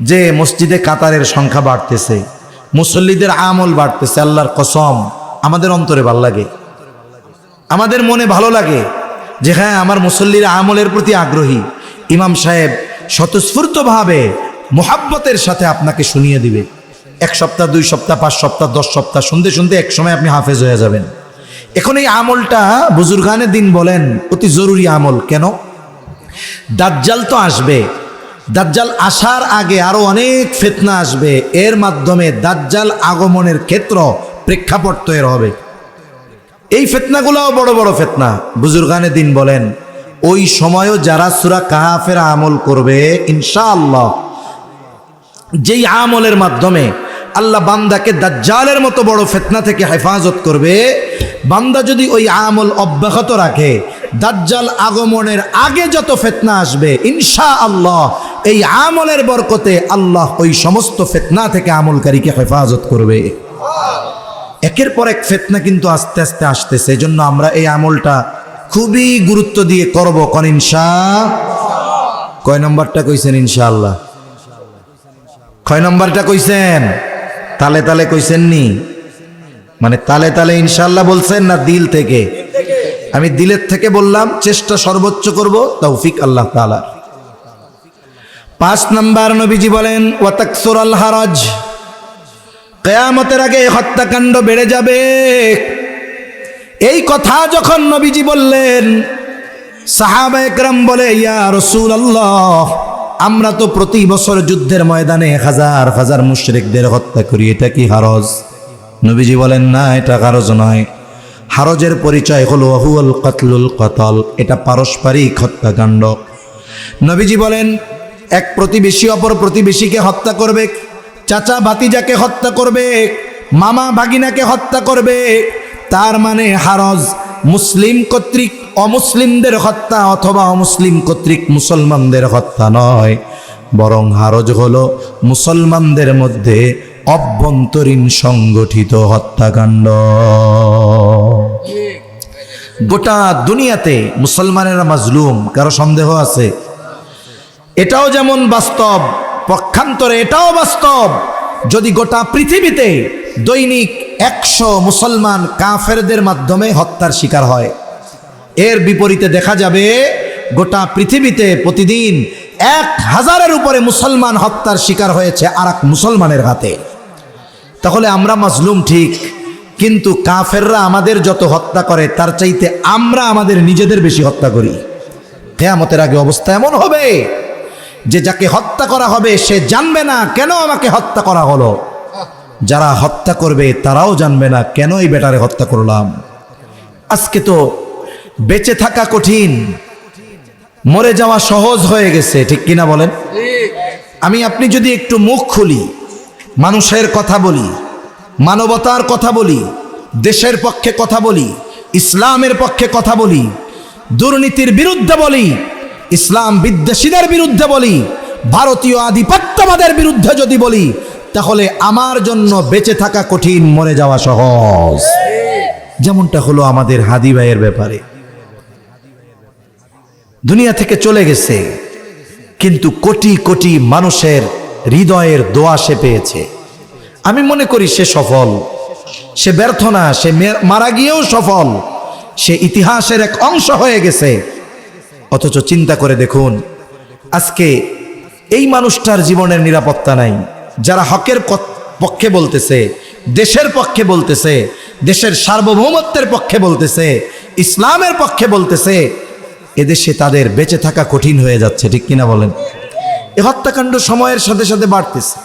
যে মসজিদে কাতারের সংখ্যা বাড়তেছে, মুসল্লিদের আমল বাড়তেছে, আল্লাহর কসম আমাদের অন্তরে ভালো লাগে, আমাদের মনে ভালো লাগে যে হ্যাঁ আমার মুসল্লিরা আমলের প্রতি আগ্রহী। ইমাম সাহেব স্বতঃস্ফূর্তভাবে মোহাব্বতের সাথে আপনাকে শুনিয়ে দিবে। 1 সপ্তাহ 2 সপ্তাহ 5 সপ্তাহ 10 সপ্তাহ শুনতে শুনতে এক সময় আপনি হাফেজ হয়ে যাবেন। এখন এই আমলটা বুজুর্গানে দিন বলেন অতি জরুরি আমল। কেন? দাজ্জাল তো আসবে, দাজ্জাল আসার আগে আরো অনেক ফিতনা আসবে, এর মাধ্যমে দাজ্জাল আগমনের ক্ষেত্র প্রেক্ষাপট তৈরি হবে। এই ফিতনাগুলোও বড় বড় ফিতনা। বুজুর্গানে দিন বলেন ওই সময়ও যারা সূরা কাহাফের আমল করবে ইনশাআল্লাহ, যেই আমলের মাধ্যমে আল্লাহ বান্দাকে দাজ্জালের মতো বড় ফিতনা থেকে হেফাজত করবে, বান্দা যদি ওই আমল অব্যাহত রাখে, দাজ্জাল আগমনের আগে যত ফিতনা আসবে ইনশাআল্লাহ এই আমলের বরকতে আল্লাহ ওই সমস্ত ফিতনা থেকে আমলকারীকে হেফাজত করবে। একের পর এক ফিতনা কিন্তু আস্তে আস্তে আসতেছে, এজন্য আমরা এই আমলটা খুবই গুরুত্ব দিয়ে করব। কোন কয় নম্বরটা কইছেন? ইনশাআল্লাহ। কয় নম্বরটা কইছেন? তালে তালে কইছেন নি? মানে তালে তালে ইনশাআল্লাহ বলছেন না দিল থেকে? আমি দিলের থেকে বললাম, চেষ্টা সর্বোচ্চ করব, তৌফিক আল্লাহ তাআলার। 5 নম্বর নবীজি বলেন ওয়াতাকসুরাল হারাজ, কিয়ামতের আগে হত্যাকাণ্ড বেড়ে যাবে। এই কথা যখন নবীজি বললেন, সাহাবায়ে কেরাম বলে ইয়া রাসূলুল্লাহ আমরা তো প্রতি বছর যুদ্ধের ময়দানে হাজার হাজার মুশরিকদের হত্যা করি, এটা কি হারজ? নবীজি বলেন না, এটা হারজ নয়। হারজের পরিচয় হলো হুয়াল কতলুল কতল, এটা পারস্পরিক হত্যাকাণ্ড। নবীজি বলেন, এক প্রতিবেশী অপর প্রতিবেশীকে হত্যা করবে, চাচা ভাতিজাকে হত্যা করবে, মামা ভাগিনাকে হত্যা করবে, তার মানে হারজ মুসলিম কর্তৃক অমুসলিমদের হত্যা অথবা অমুসলিম কর্তৃক মুসলমানদের হত্যা নয়, বরং হারজ হলো মুসলমানদের মধ্যে অভ্যন্তরীণ সংগঠিত হত্যাকাণ্ড। গোটা দুনিয়াতে মুসলমানেরা মাজলুম, কারো সন্দেহ আছে? এটাও যেমন বাস্তব, পক্ষান্তরে এটাও বাস্তব, যদি গোটা পৃথিবীতে দৈনিক 100 মুসলমান কাফেরদের মাধ্যমে হত্যার শিকার হয়, এর বিপরীতে দেখা যাবে গোটা পৃথিবীতে প্রতিদিন 1000-এর উপরে মুসলমান হত্যার শিকার হয়েছে আর এক মুসলমানের হাতে। তাহলে আমরা মাজলুম ঠিক, কিন্তু কাফেররা আমাদের যত হত্যা করে তার চাইতে আমরা আমাদের নিজেদের বেশি হত্যা করি। কিয়ামতের আগে অবস্থা এমন হবে যে যাকে হত্যা করা হবে সে জানবে না কেন আমাকে হত্যা করা হলো, যারা হত্যা করবে তারাও জানবে না কেন এই বেটারে হত্যা করলাম। আজকে তো বেঁচে থাকা কঠিন, মরে যাওয়া সহজ হয়ে গেছে, ঠিক কিনা বলেন? আমি আপনি যদি একটু মুখ খুলি, মানুষের কথা বলি, মানবতার কথা বলি, দেশের পক্ষে কথা বলি, ইসলামের পক্ষে কথা বলি, দুর্নীতির বিরুদ্ধে বলি, ইসলাম বিদ্বেষীদের বিরুদ্ধে বলি, ভারতীয় আধিপত্যবাদের বিরুদ্ধে যদি বলি, তাহলে আমার জন্য বেঁচে থাকা কঠিন, মরে যাওয়া সহজ। যেমনটা হলো আমাদের হাদি ভাইয়ের ব্যাপারে। দুনিয়া থেকে চলে গেছে, কিন্তু কোটি কোটি মানুষের হৃদয়ের দোয়া সে পেয়েছে। আমি মনে করি সে সফল, সে ব্যর্থ না, সে মারা গিয়েও সফল, সে ইতিহাসের এক অংশ হয়ে গেছে। অথচ চিন্তা করে দেখুন, আজকে এই মানুষটার জীবনের নিরাপত্তা নাই। যারা হকের পক্ষে বলতেছে, দেশের পক্ষে বলতেছে, দেশের সার্বভৌমত্বের পক্ষে বলতেছে, ইসলামের পক্ষে বলতেছে, এদেশে তাদের বেঁচে থাকা কঠিন হয়ে যাচ্ছে, ঠিক কিনা বলেন? এই হত্যাকাণ্ড সময়ের সাথে সাথে বাড়তেছে,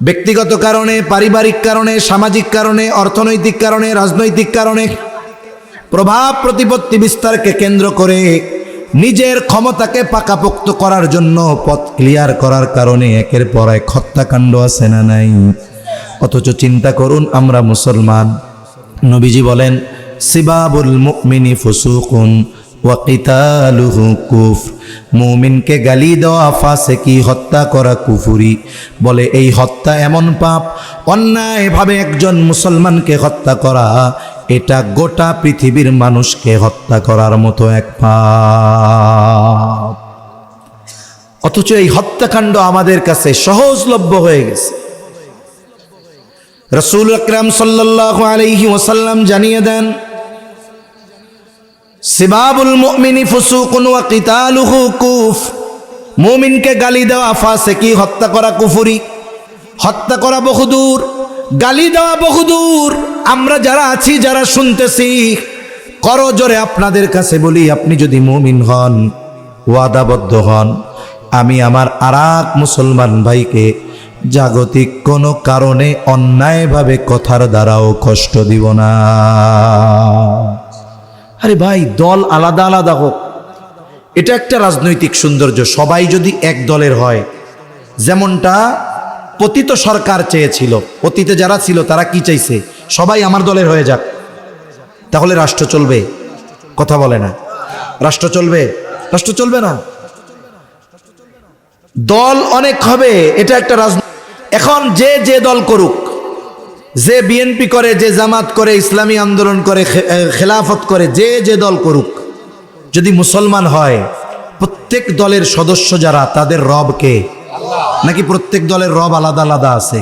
ব্যক্তিগত কারণে, পারিবারিক কারণে, সামাজিক কারণে, অর্থনৈতিক কারণে, রাজনৈতিক কারণে, প্রভাব প্রতিপত্তি বিস্তারকে কেন্দ্র করে নিজের ক্ষমতাকে পাকাপোক্ত করার জন্য পথ ক্লিয়ার করার কারণে একের পর এক হত্যাকাণ্ড আছে না নাই? অথচ চিন্তা করুন, আমরা মুসলমান। নবীজি বলেন, সিবাবুল মুমিনি ফুসুকুন ওয়া কিতালুহু কুফর, মুমিনকে গালি দেওয়া ফাসিকি, হত্যা করা কুফরি। বলে এই হত্যা এমন পাপ, অন্যায়ভাবে একজন মুসলমানকে হত্যা করা এটা গোটা পৃথিবীর মানুষকে হত্যা করার মতো এক পাপ। অথচ এই হত্যাকাণ্ড আমাদের কাছে সহজলভ্য হয়ে গেছে। রাসূল আকরাম সাল্লাল্লাহু আলাইহি ওয়াসাল্লাম জানিয়ে দেন, সিবাবুল মুমিনি ফুসুকুন ওয়া কিতালুহু কুফর, মুমিনকে গালি দেওয়া ফাসিকি, হত্যা করা কুফরি। হত্যা করা বহুদূর, গালি দেওয়া বহুদূর। আমরা যারা আছি, যারা শুনতেছি, করজোরে আপনাদের কাছে বলি, আপনি যদি মুমিন হন, ওয়াদাবদ্ধ হন, আমি আমার আরেক মুসলমান ভাইকে জাগতিক কোনো কারণে অন্যায়ভাবে কথার দ্বারাও কষ্ট দিব না। আরে ভাই, দল আলাদা আলাদা হোক, এটা একটা রাজনৈতিক সৌন্দর্য। সবাই যদি এক দলের হয়, যেমনটা পতিত সরকার চেয়েছিল, অতীতে যারা ছিল তারা কি চাইছে? সবাই আমার দলের হয়ে যাক, তাহলে রাষ্ট্র চলবে। কথা বলে না, রাষ্ট্র চলবে? রাষ্ট্র চলবে না। দল অনেক হবে, এটা একটা রাজনীতি। এখন যে যে দল করুক, যে বিএনপি করে, যে জামাত করে, ইসলামী আন্দোলন করে, খেলাফত করে, যে যে দল করুক, যদি মুসলমান হয়, প্রত্যেক দলের সদস্য যারা, তাদের রব কে? নাকি প্রত্যেক দলের রব আলাদা আলাদা আছে?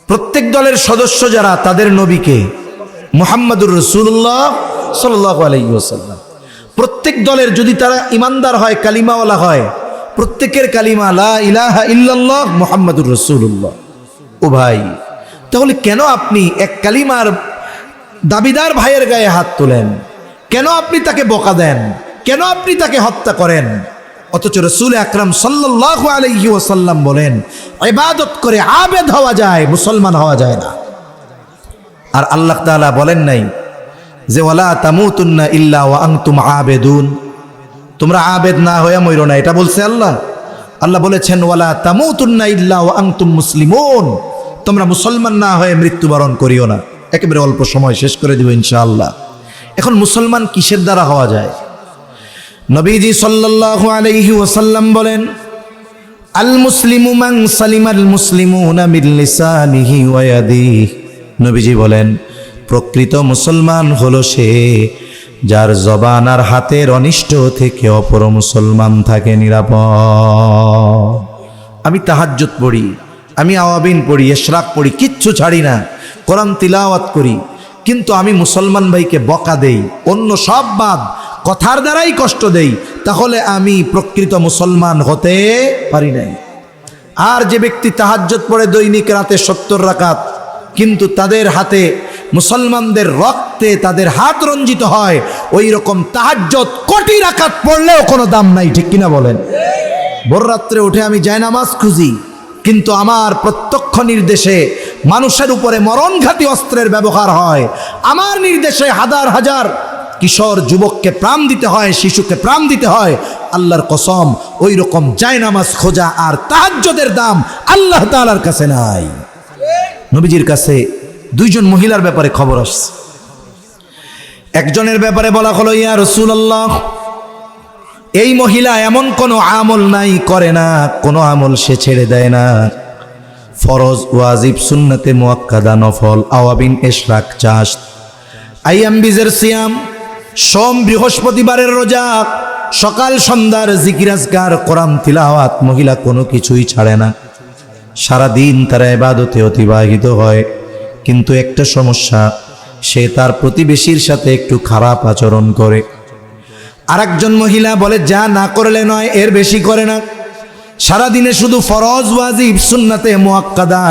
প্রত্যেক দলের সদস্য যারা, তাদের নবী কে? মুহাম্মাদুর রাসূলুল্লাহ সাল্লাল্লাহু আলাইহি ওয়াসাল্লাম। প্রত্যেক দলের যদি তারা ইমানদার হয়, কালিমাওয়ালা হয়, প্রত্যেকের কালিমা লা ইলাহা ইল্লাল্লাহ মুহাম্মাদুর রাসূলুল্লাহ। ও ভাই, তাহলে কেন আপনি এক কালিমার দাবিদার ভাইয়ের গায়ে হাত তোলেন? কেন আপনি তাকে বকা দেন? কেন আপনি তাকে হত্যা করেন? অথচ রাসূল আকরাম সাল্লাল্লাহু আলাইহি ওয়াসাল্লাম বলেন, ইবাদত করে আবেদ হওয়া যায়, মুসলমান হওয়া যায় না। আর আল্লাহ তাআলা বলেন নাই যে ওয়ালা তামুতুন্না ইল্লা ওয়া আনতুম আবেদুন, তোমরা আবেদ না হয়ে মরো না, এটা বলছে আল্লাহ? আল্লাহ বলেছেন ওয়ালা তামুতুন্না ইল্লা ওয়া আনতুম মুসলিমুন, তোমরা মুসলমান না হয়ে মৃত্যুবরণ করিও না। একেবারে অল্প সময় শেষ করে দিব ইনশাআল্লাহ। এখন মুসলমান কিসের দ্বারা হওয়া যায়? নবীজি সাল্লাল্লাহু আলাইহি ওয়াসাল্লাম বলেন আল মুসলিমু মান সালিমাল মুসলিমুনা মিন লিসানিহি ওয়া ইয়াদিহি, নবীজি বলেন প্রকৃত মুসলমান হলো সে যার জবান আর হাতের অনিষ্ট থেকে অপর মুসলমান থাকে নিরাপদ। আমি তাহাজ্জুদ পড়ি, আমি আওয়াবিন পড়ি, ইশরাক পড়ি, কিচ্ছু ছাড়ি না, কোরআন তিলাওয়াত করি, কিন্তু আমি মুসলমান ভাইকে বকা দেই, অন্য সব বাদ, কথার দ্বারাই কষ্ট দেই, তাহলে আমি প্রকৃত মুসলমান হতে পারি নাই। আর যে ব্যক্তি তাহাজ্জুদ পড়ে দৈনিক রাতে 70 রাকাত, কিন্তু তাদের হাতে মুসলমানদের রক্তে তাদের হাত রঞ্জিত হয়, ওই রকম তাহাজ্জুদ কোটি রাকাত পড়লেও কোনো দাম নাই, ঠিক কিনা বলেন? ভোর রাত্রে উঠে আমি জায়নামাজ খুঁজি, কিন্তু আমার প্রত্যক্ষ নির্দেশে মানুষের উপরে মরণঘাতী অস্ত্রের ব্যবহার হয়, আমার নির্দেশে হাজার হাজার কিশোর যুবককে প্রাণ দিতে হয়, শিশুকে প্রাণ দিতে হয়। আল্লাহর কসম, ওই রকম জায়নামাজ খোঁজা আর তাহাজ্জুদের দাম আল্লাহ তাআলার কাছে নাই। নবীজির কাছে দুইজন মহিলার ব্যাপারে খবর আসছে। একজনের ব্যাপারে বলা হলো, ইয়া রাসূলুল্লাহ, এই মহিলা এমন কোনো আমল নাই করে না, কোনো আমল সে ছেড়ে দেয় না, ফরজ ওয়াজিব সুন্নতে মুআক্কাদা নফল আওয়াবিন ইশরাক চাষ আইয়াম বিজের সিয়াম সোম বৃহস্পতিবারের রোজা সকাল সন্ধ্যার জিকির আজকার কোরআন তিলাওয়াত, মহিলা কোনো কিছুই ছাড়ে না, সারা দিন তারা ইবাদতে অতিবাহিত হয়। কিন্তু একটা সমস্যা, সে তার প্রতিবেশীর সাথে একটু খারাপ আচরণ করে। আরেকজন মহিলা বলে যা না করলে নয়, এর বেশি করে না, সারাদিনে শুধু ফরজ ওয়াজিব সুন্নাতে মুআক্কাদা,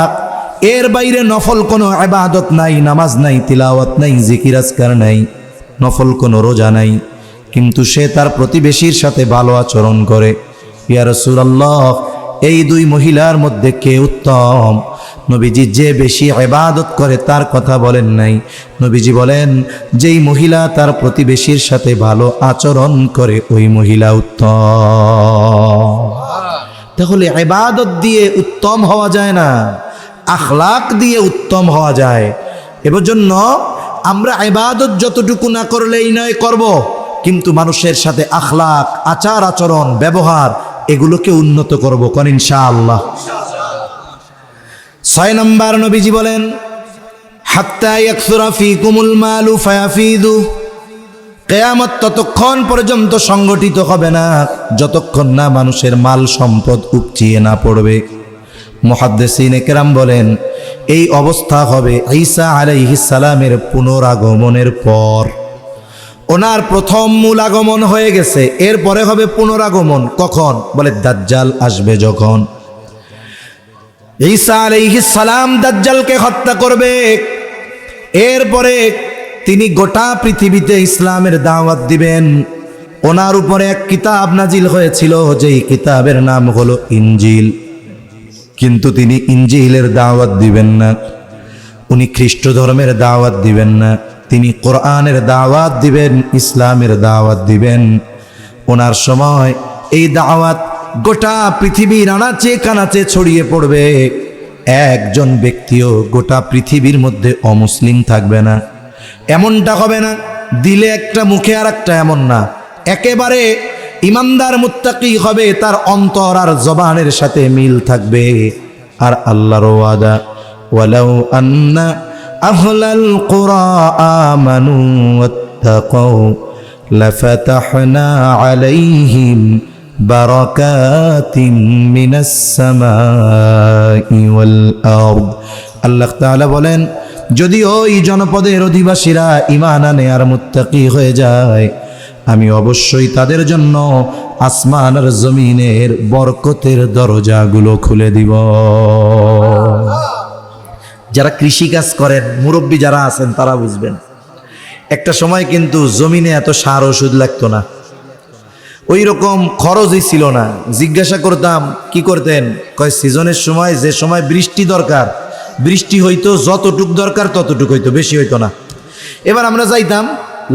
এর বাইরে নফল কোনো ইবাদত নাই, নামাজ নাই, তিলাওয়াত নাই, জিকির আজকার নাই, নফল কোনো রোজা নাই, কিন্তু সে তার প্রতিবেশীর সাথে ভালো আচরণ করে। ইয়া রাসূলুল্লাহ, এই দুই মহিলার মধ্যে কে উত্তম? নবীজি যে বেশি ইবাদত করে তার কথা বলেন নাই, নবীজি বলেন যেই মহিলা তার প্রতিবেশীর সাথে ভালো আচরণ করে ওই মহিলা উত্তম। তাহলে ইবাদত দিয়ে উত্তম হওয়া যায় না, আখলাক দিয়ে উত্তম হওয়া যায়। এর জন্য আমরা ইবাদত যতটুকু না করলেই নয় করব, কিন্তু মানুষের সাথে আখলাক, আচার আচরণ, ব্যবহার এগুলোকে উন্নত করব, কোন ইনশাআল্লাহ। 6 নম্বর নবীজি বলেন হাত্তা ইয়াকসুরা ফীকুমুল মালু ফায়াফিদু, কিয়ামত ততক্ষণ পর্যন্ত সংগঠিত হবে না যতক্ষণ না মানুষের মাল সম্পদ উপচিয়ে না পড়বে। মুহাদ্দিসিনে কেরাম বলেন এই অবস্থা হবে ঈসা আলাইহিস সালামের পুনরাগমনের পর। ওনার প্রথম মূল আগমন হয়ে গেছে, এরপরে হবে পুনরাগমন। কখন? বলে দাজ্জাল আসবে যখন। ঈসা আলাইহিস সালাম দাজ্জালকে হত্যা করবে, এরপরে তিনি গোটা পৃথিবীতে ইসলামের দাওয়াত দিবেন। ওনার উপরে এক কিতাব নাজিল হয়েছিল, যেই কিতাবের নাম হলো ইনজিল, কিন্তু তিনি ইনজিলের দাওয়াত দিবেন না, উনি খ্রিস্ট ধর্মের দাওয়াত দিবেন না, তিনি কোরআনের দাওয়াত দিবেন, ইসলামের দাওয়াত দিবেন। ওনার সময় এই দাওয়াত গোটা পৃথিবীর আনাচে কানাচে ছড়িয়ে পড়বে। একজন ব্যক্তিও গোটা পৃথিবীর মধ্যে অমুসলিম থাকবে না, এমনটা হবে না। দিলে একটা মুখে আর একটা, এমন না, একেবারে ইমানদার মুত্তাকি হবে, তার অন্তর আর জবানের সাথে মিল থাকবে। আর আল্লাহর ওয়াদা, ওয়ালাউ আন্না আহলাল কুরা আমানু ওয়াত্তাকাউ লাফাতাহনা আলাইহিম বারাকাতিন মিনাস সামাই ওয়াল আরদ। আল্লাহ তাআলা বলেন, যদি ওই জনপদের অধিবাসীরা ঈমান আনে আর মুত্তাকি হয়ে যায়, আমি অবশ্যই তাদের জন্য আসমান আর জমিনের বরকতের দরজাগুলো খুলে দিব। যারা কৃষিকাজ করেন, মুরব্বী যারা আছেন তারা বুঝবেন, একটা সময় কিন্তু জমিনে এত সার ওষুধ লাগতো না, ওই রকম খরচই ছিল না। জিজ্ঞাসা করতাম কি করতেন, কয় সিজনের সময়, যে সময় বৃষ্টি দরকার, বৃষ্টি হইতো যতটুক দরকার ততটুক হইতো, বেশি হইতো না। এবার আমরা যাইতাম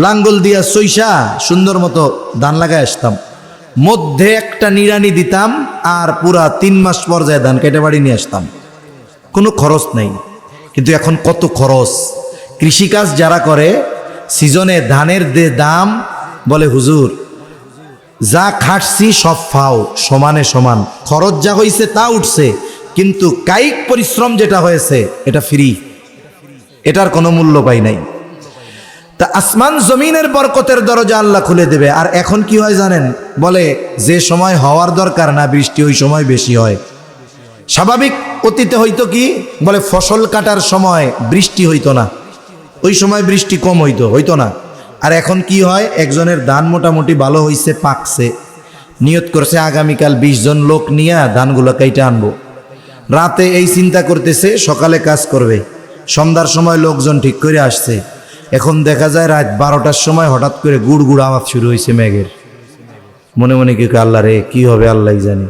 লাঙ্গল দিয়া সইসা সুন্দর মতো ধান লাগাই আসতাম, মধ্যে একটা নিড়ানি দিতাম আর পুরা 3 মাস পর যায় ধান কেটে বাড়ি নিয়ে আসতাম, কোনো খরচ নেই। কিন্তু এখন কত খরচ। কৃষিকাজ যারা করে সিজনে ধানের দাম, বলে হুজুর যা খাটছি সব ফাও, সমানে সমান, খরচ যা হয়েছে তা উঠছে, কিন্তু কায়িক পরিশ্রম যেটা হয়েছে এটা ফ্রি, এটার কোনো মূল্য পাই নাই। তা আসমান জমিনের বরকতের দরজা আল্লাহ খুলে দেবে। আর এখন কি হয় জানেন, বলে যে সময় হওয়ার দরকার না বৃষ্টি ওই সময় বেশি হয়। স্বাভাবিক অতীতে হইতো কি, বলে ফসল কাটার সময় বৃষ্টি হইতো না, ওই সময় বৃষ্টি কম হইতো না। আর এখন কি হয়, একজনের ধান মোটামুটি ভালো হইছে, পাকছে, নিয়ত করছে আগামীকাল 20 জন লোক নিয়ে ধানগুলো কাইটা আনবো। রাতে এই চিন্তা করতেছে সকালে কাজ করবে, সন্ধ্যার সময় লোকজন ঠিক করে আসছে। এখন দেখা যায় রাত 12টার সময় হঠাৎ করে গুড় গুড় আওয়াজ শুরু হয়েছে মেঘের। মনে মনে কি আল্লাহ রে, কি হবে আল্লাহ জানে।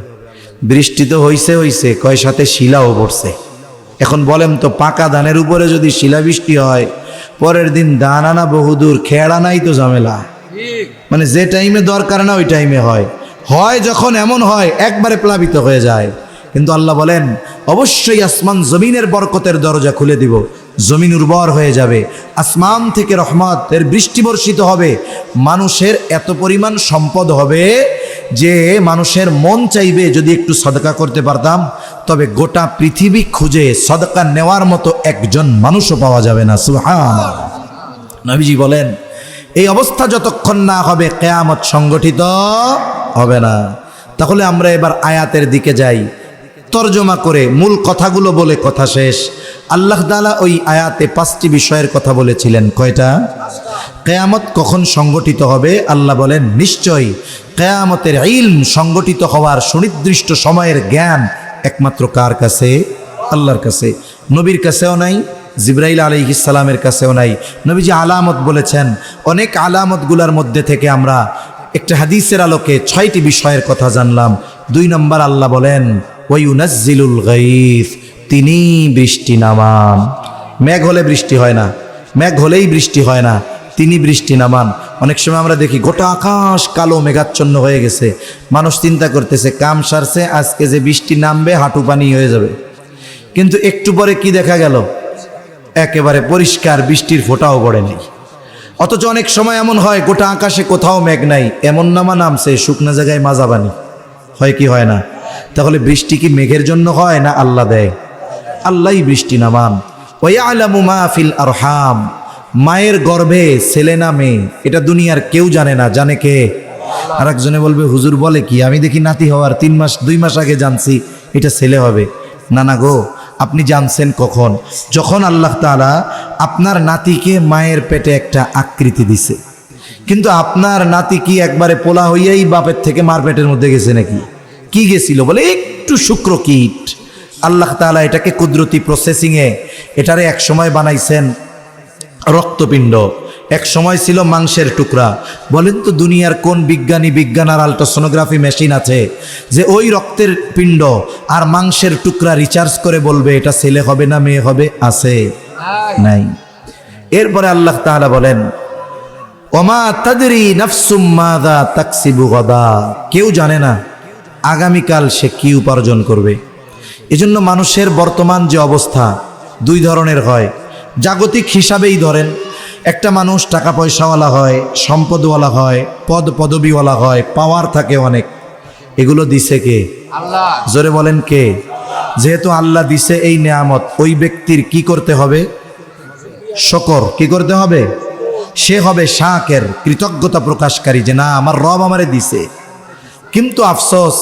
বৃষ্টি তো হইছে, কয় সাথে শিলাও পড়ছে। এখন বলেন তো, পাকা ধানের উপরে যদি শিলা বৃষ্টি হয়, পরের দিন ধান আনা বহুদূর, খেড়া নাই তো ঝামেলা। মানে যে টাইমে দরকার না ওই টাইমে হয় যখন এমন হয় একবারে প্লাবিত হয়ে যায়। কিন্তু আল্লাহ বলেন অবশ্যই আসমান জমিনের বরকতের দরজা খুলে দিব, জমিন উর্বর হয়ে যাবে, আসমান থেকে রহমতের বৃষ্টি বর্ষিত হবে, মানুষের এত পরিমাণ সম্পদ হবে যে মানুষের মন চাইবে যদি একটু সদকা করতে পারতাম, তবে গোটা পৃথিবী খুঁজে সদকা নেওয়ার মতো একজন মানুষও পাওয়া যাবে না। সুবহানাল্লাহ। নবীজি বলেন এই অবস্থা যতক্ষণ না হবে কিয়ামত সংগঠিত হবে না। তাহলে আমরা এবার আয়াতের দিকে যাই, তরজমা করে মূল কথাগুলো বলে কথা শেষ। আল্লাহ তাআলা ওই আয়াতে 5টি বিষয়ের কথা বলেছিলেন। কয়টা? কিয়ামত কখন সংগঠিত হবে? আল্লাহ বলেন নিশ্চয়ই কিয়ামতের ইলম সংগঠিত হওয়ার সুনির্দিষ্ট সময়ের জ্ঞান একমাত্র কার কাছে? আল্লাহর কাছে। নবীর কাছেও নাই, জিবরাইল আলাইহিস সালামের কাছেও নাই। নবীজি আলামত বলেছেন, অনেক আলামতগুলোর মধ্যে থেকে আমরা একটা হাদিসের আলোকে 6টি বিষয়ের কথা জানলাম। 2 নম্বর আল্লাহ বলেন ওয়ায়ুনাজ্জিলুল গায়থ, তিনি বৃষ্টি নামান। মেঘ হলে বৃষ্টি হয় না, মেঘ হলেই বৃষ্টি হয় না, তিনি বৃষ্টি নামান। অনেক সময় আমরা দেখি গোটা আকাশ কালো মেঘাচ্ছন্ন হয়ে গেছে, মানুষ চিন্তা করতেছে কাম সারছে, আজকে যে বৃষ্টি নামবে হাঁটু পানি হয়ে যাবে। কিন্তু একটু পরে কি দেখা গেল, একেবারে পরিষ্কার, বৃষ্টির ফোঁটাও পড়েনি। অথচ অনেক সময় এমন হয় গোটা আকাশে কোথাও মেঘ নাই, এমন নামা নামছে শুকনা জায়গায় মাজা বানি। হয় কি হয় না? তাহলে বৃষ্টি কি মেঘের জন্য হয় না আল্লাহ দেয়? আল্লাহই বৃষ্টি নামান। ওয়ায়ালামু মা ফিল আরহাম, মায়ের গর্ভে ছেলে না মেয়ে এটা দুনিয়ার কেউ জানে না, জানে কে? আর একজনে বলবে হুজুর বলে কি, আমি দেখি নাতি হওয়ার 2 মাস আগে জানছি এটা ছেলে হবে। না না গো, আপনি জানছেন কখন? যখন আল্লাহ তাআলা আপনার নাতিকে মায়ের পেটে একটা আকৃতি দিছে। কিন্তু আপনার নাতি কি একবারে পোলা হইয়াই বাপের থেকে মার পেটের মধ্যে গেছে নাকি? কি গেছিল? বলে একটু শুক্রকীট। আল্লাহ তাআলা এটাকে কুদরতি প্রসেসিংয়ে এটারে এক সময় বানাইছেন রক্তপিণ্ড, এক সময় ছিল মাংসের টুকরা। বলেন তো দুনিয়ার কোন বিজ্ঞান আর আল্ট্রাসোনোগ্রাফি মেশিন আছে যে ওই রক্তের পিণ্ড আর মাংসের টুকরা রিচার্জ করে বলবে এটা ছেলে হবে না মেয়ে হবে? আছে? নাই। এরপরে আল্লাহ তাআলা বলেন ওমা তাদরি নাফসুম মাযা তাকসিবু গাদা, কেউ জানে না আগামীকাল সে কি উপার্জন করবে। এজন্য মানুষের বর্তমান যে অবস্থা 2 ধরনের হয়। জাগতিক হিসাবেই ধরেন, একটা মানুষ টাকা পয়সাওয়ালা হয়, সম্পদওয়ালা হয়, পদ পদবিওয়ালা হয়, পাওয়ার থাকে অনেক। এগুলো দিছে কে? আল্লাহ। জোরে বলেন কে? যেহেতু আল্লাহ দিছে এই নেয়ামত, ওই ব্যক্তির কি করতে হবে? শুকর। কি করতে হবে? সে হবে শাকের, কৃতজ্ঞতা প্রকাশকারী, যে না আমার রব আমারে দিছে। কিন্তু আফসোস,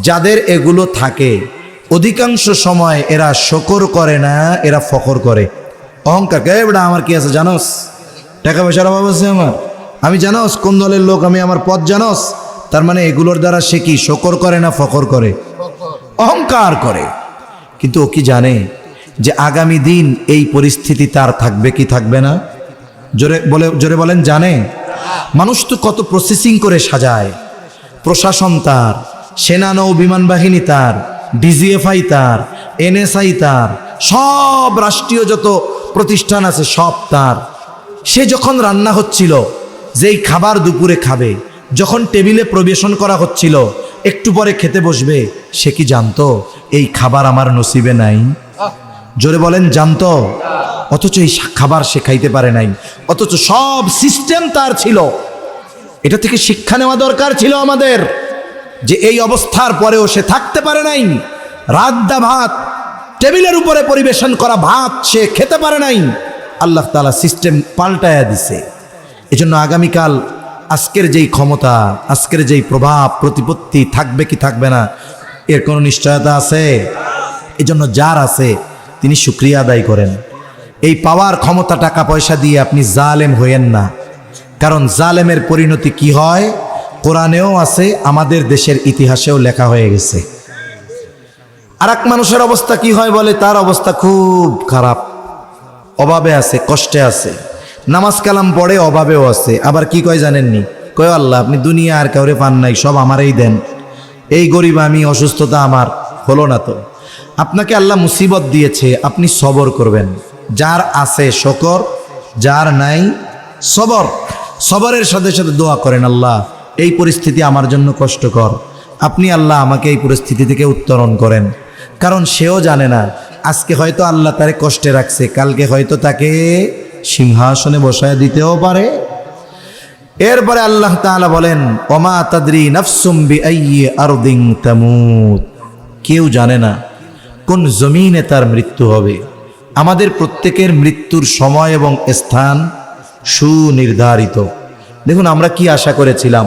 যাদের এগুলো থাকে অধিকাংশ সময় এরা শুকর করে না, এরা ফখর করে, অহংকার। কে বেটা আমার কি আছে জানোস, টাকা পয়সার অভাব আছে আমার, আমি জানোস কোন দলের লোক, আমি আমার পদ জানোস। তার মানে এগুলোর দ্বারা সে কি শুকর করে না ফখর করে? অহংকার করে। কিন্তু ও কি জানে যে আগামী দিন এই পরিস্থিতি তার থাকবে কি থাকবে না? জোরে বলেন জানে? মানুষ তো কত প্রসেসিং করে সাজায়, প্রশাসন তার, সেনা নৌ বিমান বাহিনী তার, ডিজিএফআই তার, এনএসআই তার, সব রাষ্ট্রীয় যত প্রতিষ্ঠান আছে সব তার। সে যখন রান্না হচ্ছিল, যেই খাবার দুপুরে খাবে, যখন টেবিলে পরিবেশন করা হচ্ছিল, একটু পরে খেতে বসবে, সে কি জানতো এই খাবার আমার নসিবে নাই? জোরে বলেন, জানতো? অথচ এই খাবার সে খাইতে পারে নাই, অথচ সব সিস্টেম তার ছিল। এটা থেকে শিক্ষা নেওয়া দরকার ছিল আমাদের, যে এই অবস্থার পরেও সে থাকতে পারে নাই। রাদ্দা ভাত, টেবিলের উপরে পরিবেশন করা ভাত সে খেতে পারে নাই। আল্লাহ তাআলা সিস্টেম পাল্টায়া দিছে। এজন্য আগামীকাল আজকের যেই ক্ষমতা, আজকের যেই প্রভাব প্রতিপত্তি থাকবে কি থাকবে না, এর কোনো নিশ্চয়তা আছে? এজন্য যার আছে তিনি শুকরিয়া আদায় করেন। এই পাওয়ার ক্ষমতা টাকা পয়সা দিয়ে আপনি জালেম হইয়েন না, কারণ জালেমের পরিণতি কি হয় কোরআনেও আছে, আমাদের দেশের ইতিহাসেও লেখা হয়ে গেছে। আর এক মানুষের অবস্থা কি হয় বলে, তার অবস্থা খুব খারাপ, অভাবে আছে, কষ্টে আছে, নামাজ কালাম পড়ে, অভাবেও আছে। আবার কি কয় জানেননি? কয় আল্লাহ আপনি দুনিয়া আর কাউরে পান নাই, সব আমারই দেন, এই গরিব আমি, অসুস্থতা আমার, হলো না তো। আপনাকে আল্লাহ মুসিবত দিয়েছে, আপনি সবর করবেন। যার আছে শকর, যার নাই সবর। সবরের সাথে সাথে দোয়া করেন, আল্লাহ এই পরিস্থিতি আমার জন্য কষ্টকর, আপনি আল্লাহ আমাকে এই পরিস্থিতি থেকে উত্তরণ করেন। কারণ সেও জানে না, আজকে হয়তো আল্লাহ তারে কষ্টে রাখছে, কালকে হয়তো তাকে সিংহাসনে বসায় দিতেও পারে। এরপরে আল্লাহ তাআলা বলেন, ওমা তাদরি নাফসুম বিআইয়ি আরদিন তামুত, কেউ জানে না কোন জমিনে তার মৃত্যু হবে। আমাদের প্রত্যেকের মৃত্যুর সময় এবং স্থান সুনির্ধারিত। দেখুন আমরা কি আশা করেছিলাম,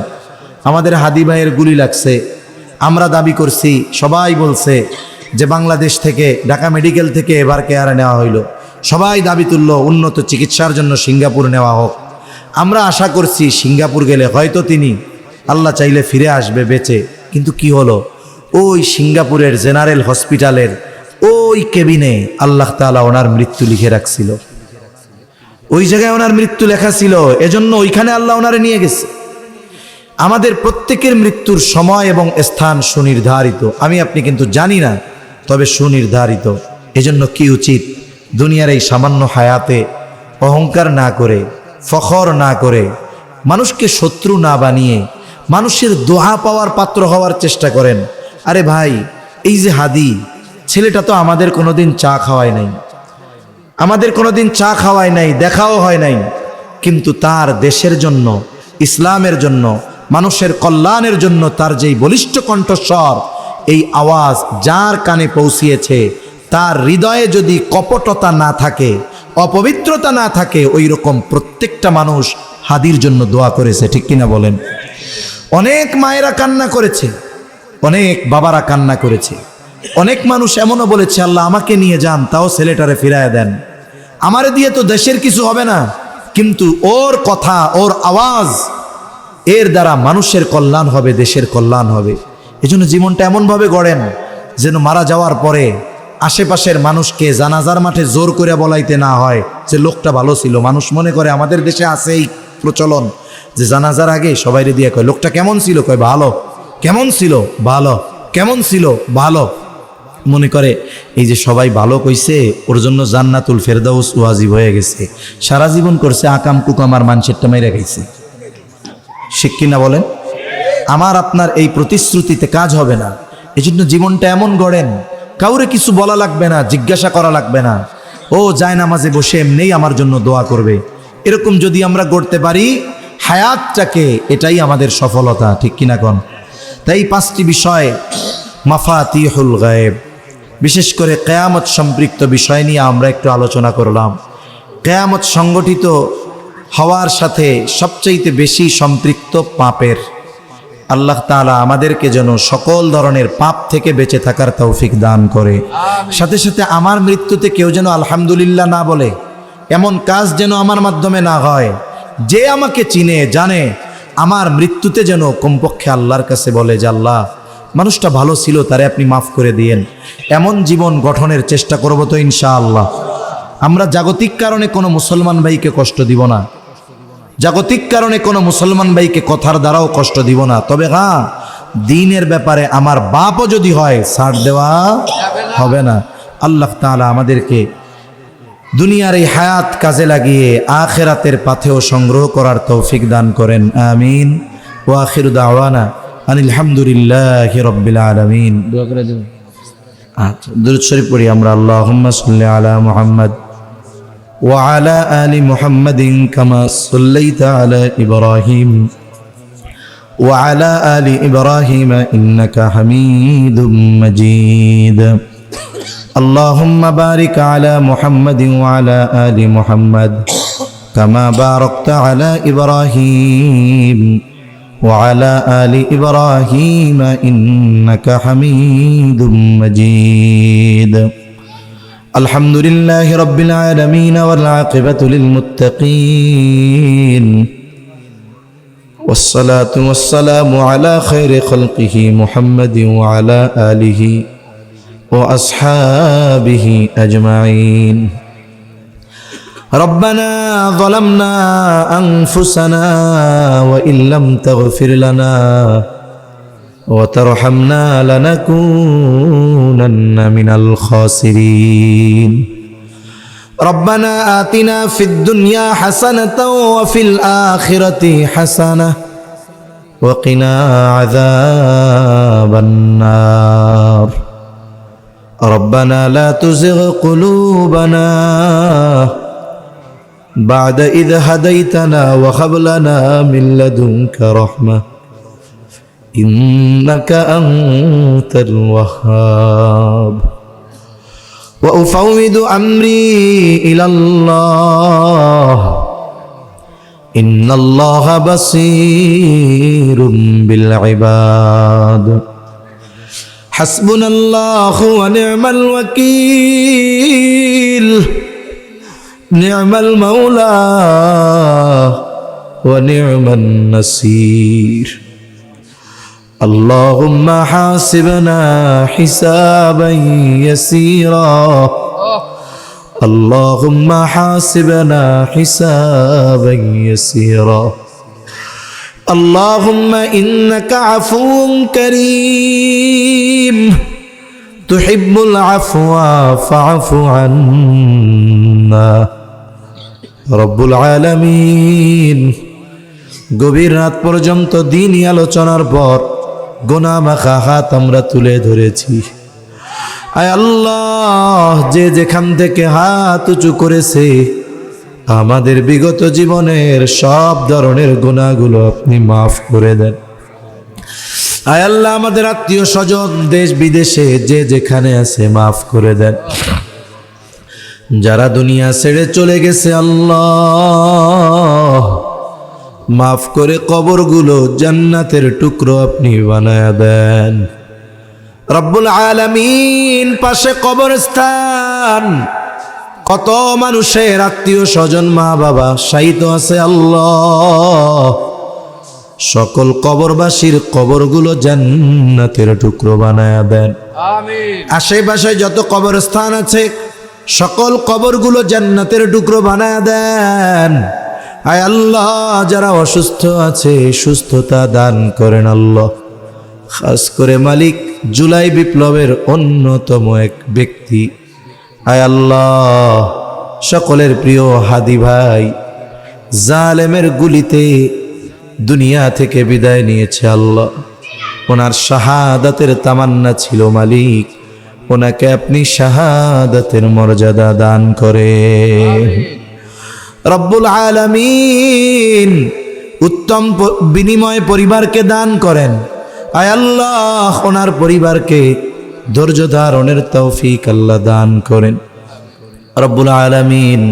আমাদের হাদি ভাইয়ের গুলি লাগছে, আমরা দাবি করছি, সবাই বলছে যে বাংলাদেশ থেকে, ঢাকা মেডিকেল থেকে এবার কেয়ারে নেওয়া হইল, সবাই দাবি তুলল উন্নত চিকিৎসার জন্য সিঙ্গাপুর নেওয়া হোক। আমরা আশা করছি সিঙ্গাপুর গেলে হয়তো তিনি আল্লাহ চাইলে ফিরে আসবে বেঁচে। কিন্তু কি হলো, ওই সিঙ্গাপুরের জেনারেল হসপিটালের ওই কেবিনে আল্লাহ তাআলা ওনার মৃত্যু লিখে রাখছিল, ওই জায়গায় ওনার মৃত্যু লেখা ছিল, এজন্য ওইখানে আল্লাহ ওনারে নিয়ে গেছে। আমাদের প্রত্যেকের মৃত্যুর সময় এবং স্থান সুনির্ধারিত, আমি আপনি কিন্তু জানি না, তবে সুনির্ধারিত। এজন্য কি উচিত, দুনিয়ার এই সামান্য হায়াতে অহংকার না করে, ফখর না করে, মানুষকে শত্রু না বানিয়ে মানুষের দোয়া পাওয়ার পাত্র হওয়ার চেষ্টা করেন। আরে ভাই, এই যে হাদি ছেলেটা তো আমাদের কোনোদিন চা খাওয়ায় নাই, আমাদের কোনোদিন চা খাওয়ায় নাই, দেখাও হয় নাই, কিন্তু তার দেশের জন্য, ইসলামের জন্য, মানুষের কল্যাণের জন্য তার যেই বলিষ্ঠ কণ্ঠস্বর, এই আওয়াজ যার কানে পৌঁছিয়েছে, তার হৃদয়ে যদি কপটতা না থাকে, অপবিত্রতা না থাকে, ওই রকম প্রত্যেকটা মানুষ হাদির জন্য দোয়া করেছে, ঠিক কিনা বলেন? অনেক মায়েরা কান্না করেছে, অনেক বাবারা কান্না করেছে, অনেক মানুষ এমনও বলেছে আল্লাহ আমাকে নিয়ে যান, তাও ছেলেটারে ফিরায় দেন, আমারে দিয়ে তো দেশের কিছু হবে না, কিন্তু ওর কথা, ওর আওয়াজ, এর দ্বারা মানুষের কল্যাণ হবে, দেশের কল্যাণ হবে। এজন্য জীবনটা এমনভাবে গড়েন যেন মারা যাওয়ার পরে আশেপাশের মানুষকে জানাজার মাঠে জোর করে বলাইতে না হয় যে লোকটা ভালো ছিল। মানুষ মনে করে, আমাদের দেশে আছে এই প্রচলন যে জানাজার আগে সবাইরে দিয়ে কয় লোকটা কেমন ছিল, কয় ভালো, কেমন ছিল, ভালো, কেমন ছিল, ভালো। মনে করে এই যে সবাই ভালো কইছে, ওর জন্য জান্নাতুল ফেরদাউস ওয়াজিব হয়ে গেছে। সারা জীবন করছে আকাম কুকাম আর মানুষেরটা মেরে গেছে, ঠিক কিনা বলেন? আমার আপনার এই প্রতিশ্রুতিতে কাজ হবে না। এজন্য জীবনটা এমন গড়েন, কাউরে কিছু বলা লাগবে না, জিজ্ঞাসা করা লাগবে না, ও যায় নামাজে বসে এমনিই আমার জন্য দোয়া করবে। এরকম যদি আমরা গড়তে পারি হায়াতটাকে, এটাই আমাদের সফলতা, ঠিক কিনা কোন? তাই 5টি বিষয় মাফাতিহুল গায়েব, বিশেষ করে কিয়ামত সম্পৃক্ত বিষয় নিয়ে আমরা একটু আলোচনা করলাম। কিয়ামত সংগঠিত হওয়ার সাথে সবচাইতে বেশি সম্পৃক্ত পাপের। আল্লাহ তাআলা আমাদেরকে যেন সকল ধরনের পাপ থেকে বেঁচে থাকার তৌফিক দান করে। সাথে সাথে আমার মৃত্যুতে কেউ যেন আলহামদুলিল্লাহ না বলে, এমন কাজ যেন আমার মাধ্যমে না হয়। যে আমাকে চিনে জানে, আমার মৃত্যুতে যেন কমপক্ষে আল্লাহর কাছে বলে যে আল্লাহ মানুষটা ভালো ছিল, তারে আপনি মাফ করে দিয়েন। এমন জীবন গঠনের চেষ্টা করব তো ইনশাআল্লাহ। আমরা জাগতিক কারণে কোনো মুসলমান ভাইকে কষ্ট দিব না, জাগতিক কারণে কোনো মুসলমান ভাইকে কথার দ্বারাও কষ্ট দিব না। তবে হ্যাঁ, দিনের ব্যাপারে আমার বাপও যদি হয় ছাড় দেওয়া হবে না। আল্লাহ তাআলা আমাদেরকে দুনিয়ার এই হায়াত কাজে লাগিয়ে আখিরাতের পাথেও সংগ্রহ করার তৌফিক দান করেন, আমিন। ওয়া আখিরু দাওয়ানা আনিল হামদুলিল্লাহি রাব্বিল আলামিন। দোয়া করে দেব। আচ্ছা, দুরূদ শরীফ পড়ি আমরা। আল্লাহুম্মা সাল্লি আলা মুহাম্মাদ ওয়া আলা আলি মুহাম্মাদিন কামা সাল্লাইতা আলা ইব্রাহিম ওয়া আলা আলি ইব্রাহিম ইন্নাকা হামিদুম মাজিদ। আল্লাহুম্মা বারিক আলা মুহাম্মাদিন ওয়া আলা আলি মুহাম্মাদ কামা বারাকতা আলা ইব্রাহিম وعلى آل إبراهيم إنك حميد مجيد. الحمد لله رب العالمين والعاقبة للمتقين والصلاة والسلام على خير خلقه محمد وعلى آله وأصحابه أجمعين. ربنا ظلمنا أنفسنا وإن لم تغفر لنا وترحمنا لنكونن من الخاسرين. ربنا آتنا في الدنيا حسنة وفي الآخرة حسنة وقنا عذاب النار. ربنا لا تزغ قلوبنا بعد إذ هديتنا وهب لنا من لدنك رحمة إنك أنت الوهاب. وأفوض أمري إلى الله إن الله بصير بالعباد. حسبنا الله ونعم الوكيل نعم المولى ونعم النصير. اللهم حاسبنا حسابا يسيرا اللهم حاسبنا حسابا يسيرا. اللهم إنك عفو كريم تحب العفو فاعف عنا. রব্বুল আলামিন, গভীর রাত পর্যন্ত দিনই আলোচনার পর গুনাহ মাখা হাত আমরা তুলে ধরেছি। আয় আল্লাহ, যে যেখান থেকে হাত উঁচু করেছে আমাদের বিগত জীবনের সব ধরনের গুনাহগুলো আপনি মাফ করে দেন। আয় আল্লাহ, আমাদের আত্মীয় স্বজন দেশ বিদেশে যে যেখানে আছে মাফ করে দেন। যারা দুনিয়া ছেড়ে চলে গেছে আল্লাহ মাফ করে কবরগুলো জান্নাতের টুকরো আপনি বানায়া দেন। রব্বুল আলামিন, পাশে কবরস্থান, কত মানুষের আত্মীয় স্বজন মা বাবা শায়িত আছে আল্লাহ, সকল কবরবাসীর কবরগুলো জান্নাতের টুকরো বানায়া দেন। আমিন। আশেপাশে যত কবরস্থান আছে সকল কবরগুলো জান্নাতের টুকরো বানায়া দেন। আয় আল্লাহ, যারা অসুস্থ আছে সুস্থতা দান করেন আল্লাহ। খাস করে মালিক, জুলাই বিপ্লবের অন্যতম এক ব্যক্তি, আয় আল্লাহ, সকলের প্রিয় হাদি ভাই জালেমের গুলিতে দুনিয়া থেকে বিদায় নিয়েছে আল্লাহ। ওনার শাহাদাতের তামান্না ছিল মালিক, ওনাকে আপনি শাহাদাতের মর্যাদা দান করেন। রব্বুল আলামিন, উত্তম বিনিময় পরিবারকে দান করেন। আয় আল্লাহ, ওনার পরিবারকে ধৈর্য ধারণের তৌফিক আল্লাহ দান করেন। রব্বুল আলামিন,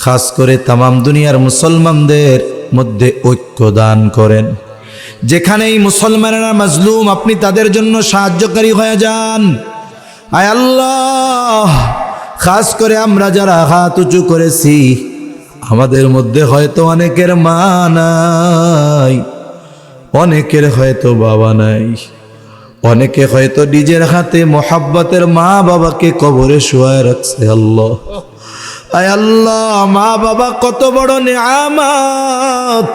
খাস করে তামাম দুনিয়ার মুসলমানদের মধ্যে ঐক্য দান করেন। যেখানেই মুসলমানেরা মাজলুম আপনি তাদের জন্য সাহায্যকারী হয়ে যান। আয় আল্লাহ, খাস করে আমরা যারা হাত উঁচু করেছি আমাদের মধ্যে হয়তো অনেকের মা নাই, অনেকের হয়তো বাবা নাই, অনেকে হয়তো নিজের হাতে মোহাব্বতের মা বাবাকে কবরে শুয়ায় রাখছে আল্লাহ। আয় আল্লাহ, মা বাবা কত বড় নেয়ামত,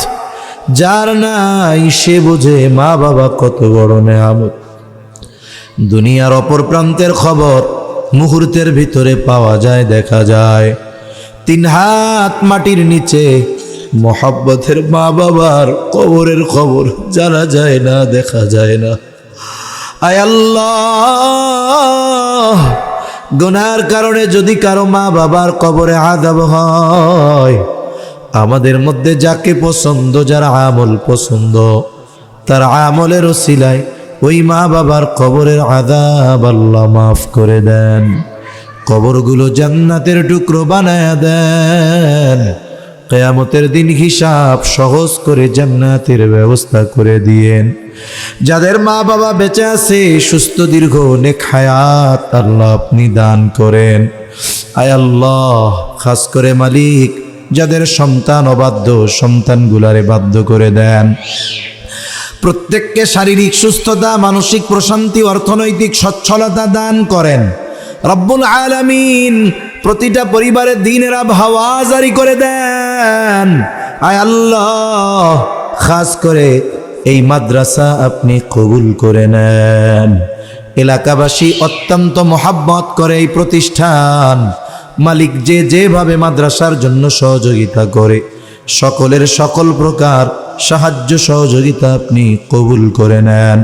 যার নাই সে বুঝে মা বাবা কত বড় নেয়ামত। দুনিয়ার অপর প্রান্তের খবর মুহূর্তের ভিতরে পাওয়া যায়, দেখা যায়। 3 হাত মাটির নিচে মোহাব্বতের মা বাবার কবরের খবর জানা যায় না, দেখা যায় না। আয় আল্লাহ, গুনার কারণে যদি কারো মা বাবার কবরে আযাব হয়, আমাদের মধ্যে যাকে পছন্দ, যার আমল পছন্দ, তার আমলের ওসিলায় ওই মা বাবার কবরের আযাব আল্লাহ মাফ করে দেন, কবরগুলো জান্নাতের টুকরো বানায়া দেন। কিয়ামতের দিন হিসাব সহজ করে জান্নাতের ব্যবস্থা করে দিয়েন। যাদের মা বাবা বেঁচে আছে, সুস্থ দীর্ঘ নেক হায়াত আল্লাহ আপনি দান করেন। আয় আল্লাহ, খাস করে মালিক, যাদের সন্তান অবাধ্য, সন্তানগুলারে বাধ্য করে দেন। প্রত্যেককে শারীরিক সুস্থতা, মানসিক প্রশান্তি, অর্থনৈতিক সচ্ছলতা দান করেন রব্বুল আলামিন। প্রতিটা পরিবারে দ্বীনের আবহাওয়া জারি করে দেন। আয় আল্লাহ, খাস করে এই মাদ্রাসা আপনি কবুল করে নেন। এলাকাবাসী অত্যন্ত মহাব্বত করে এই প্রতিষ্ঠান। মালিক যেভাবে মাদ্রাসার জন্য সহযোগিতা করে, সকলের সকল প্রকার সাহায্য সহযোগিতা আপনি কবুল করে নেন।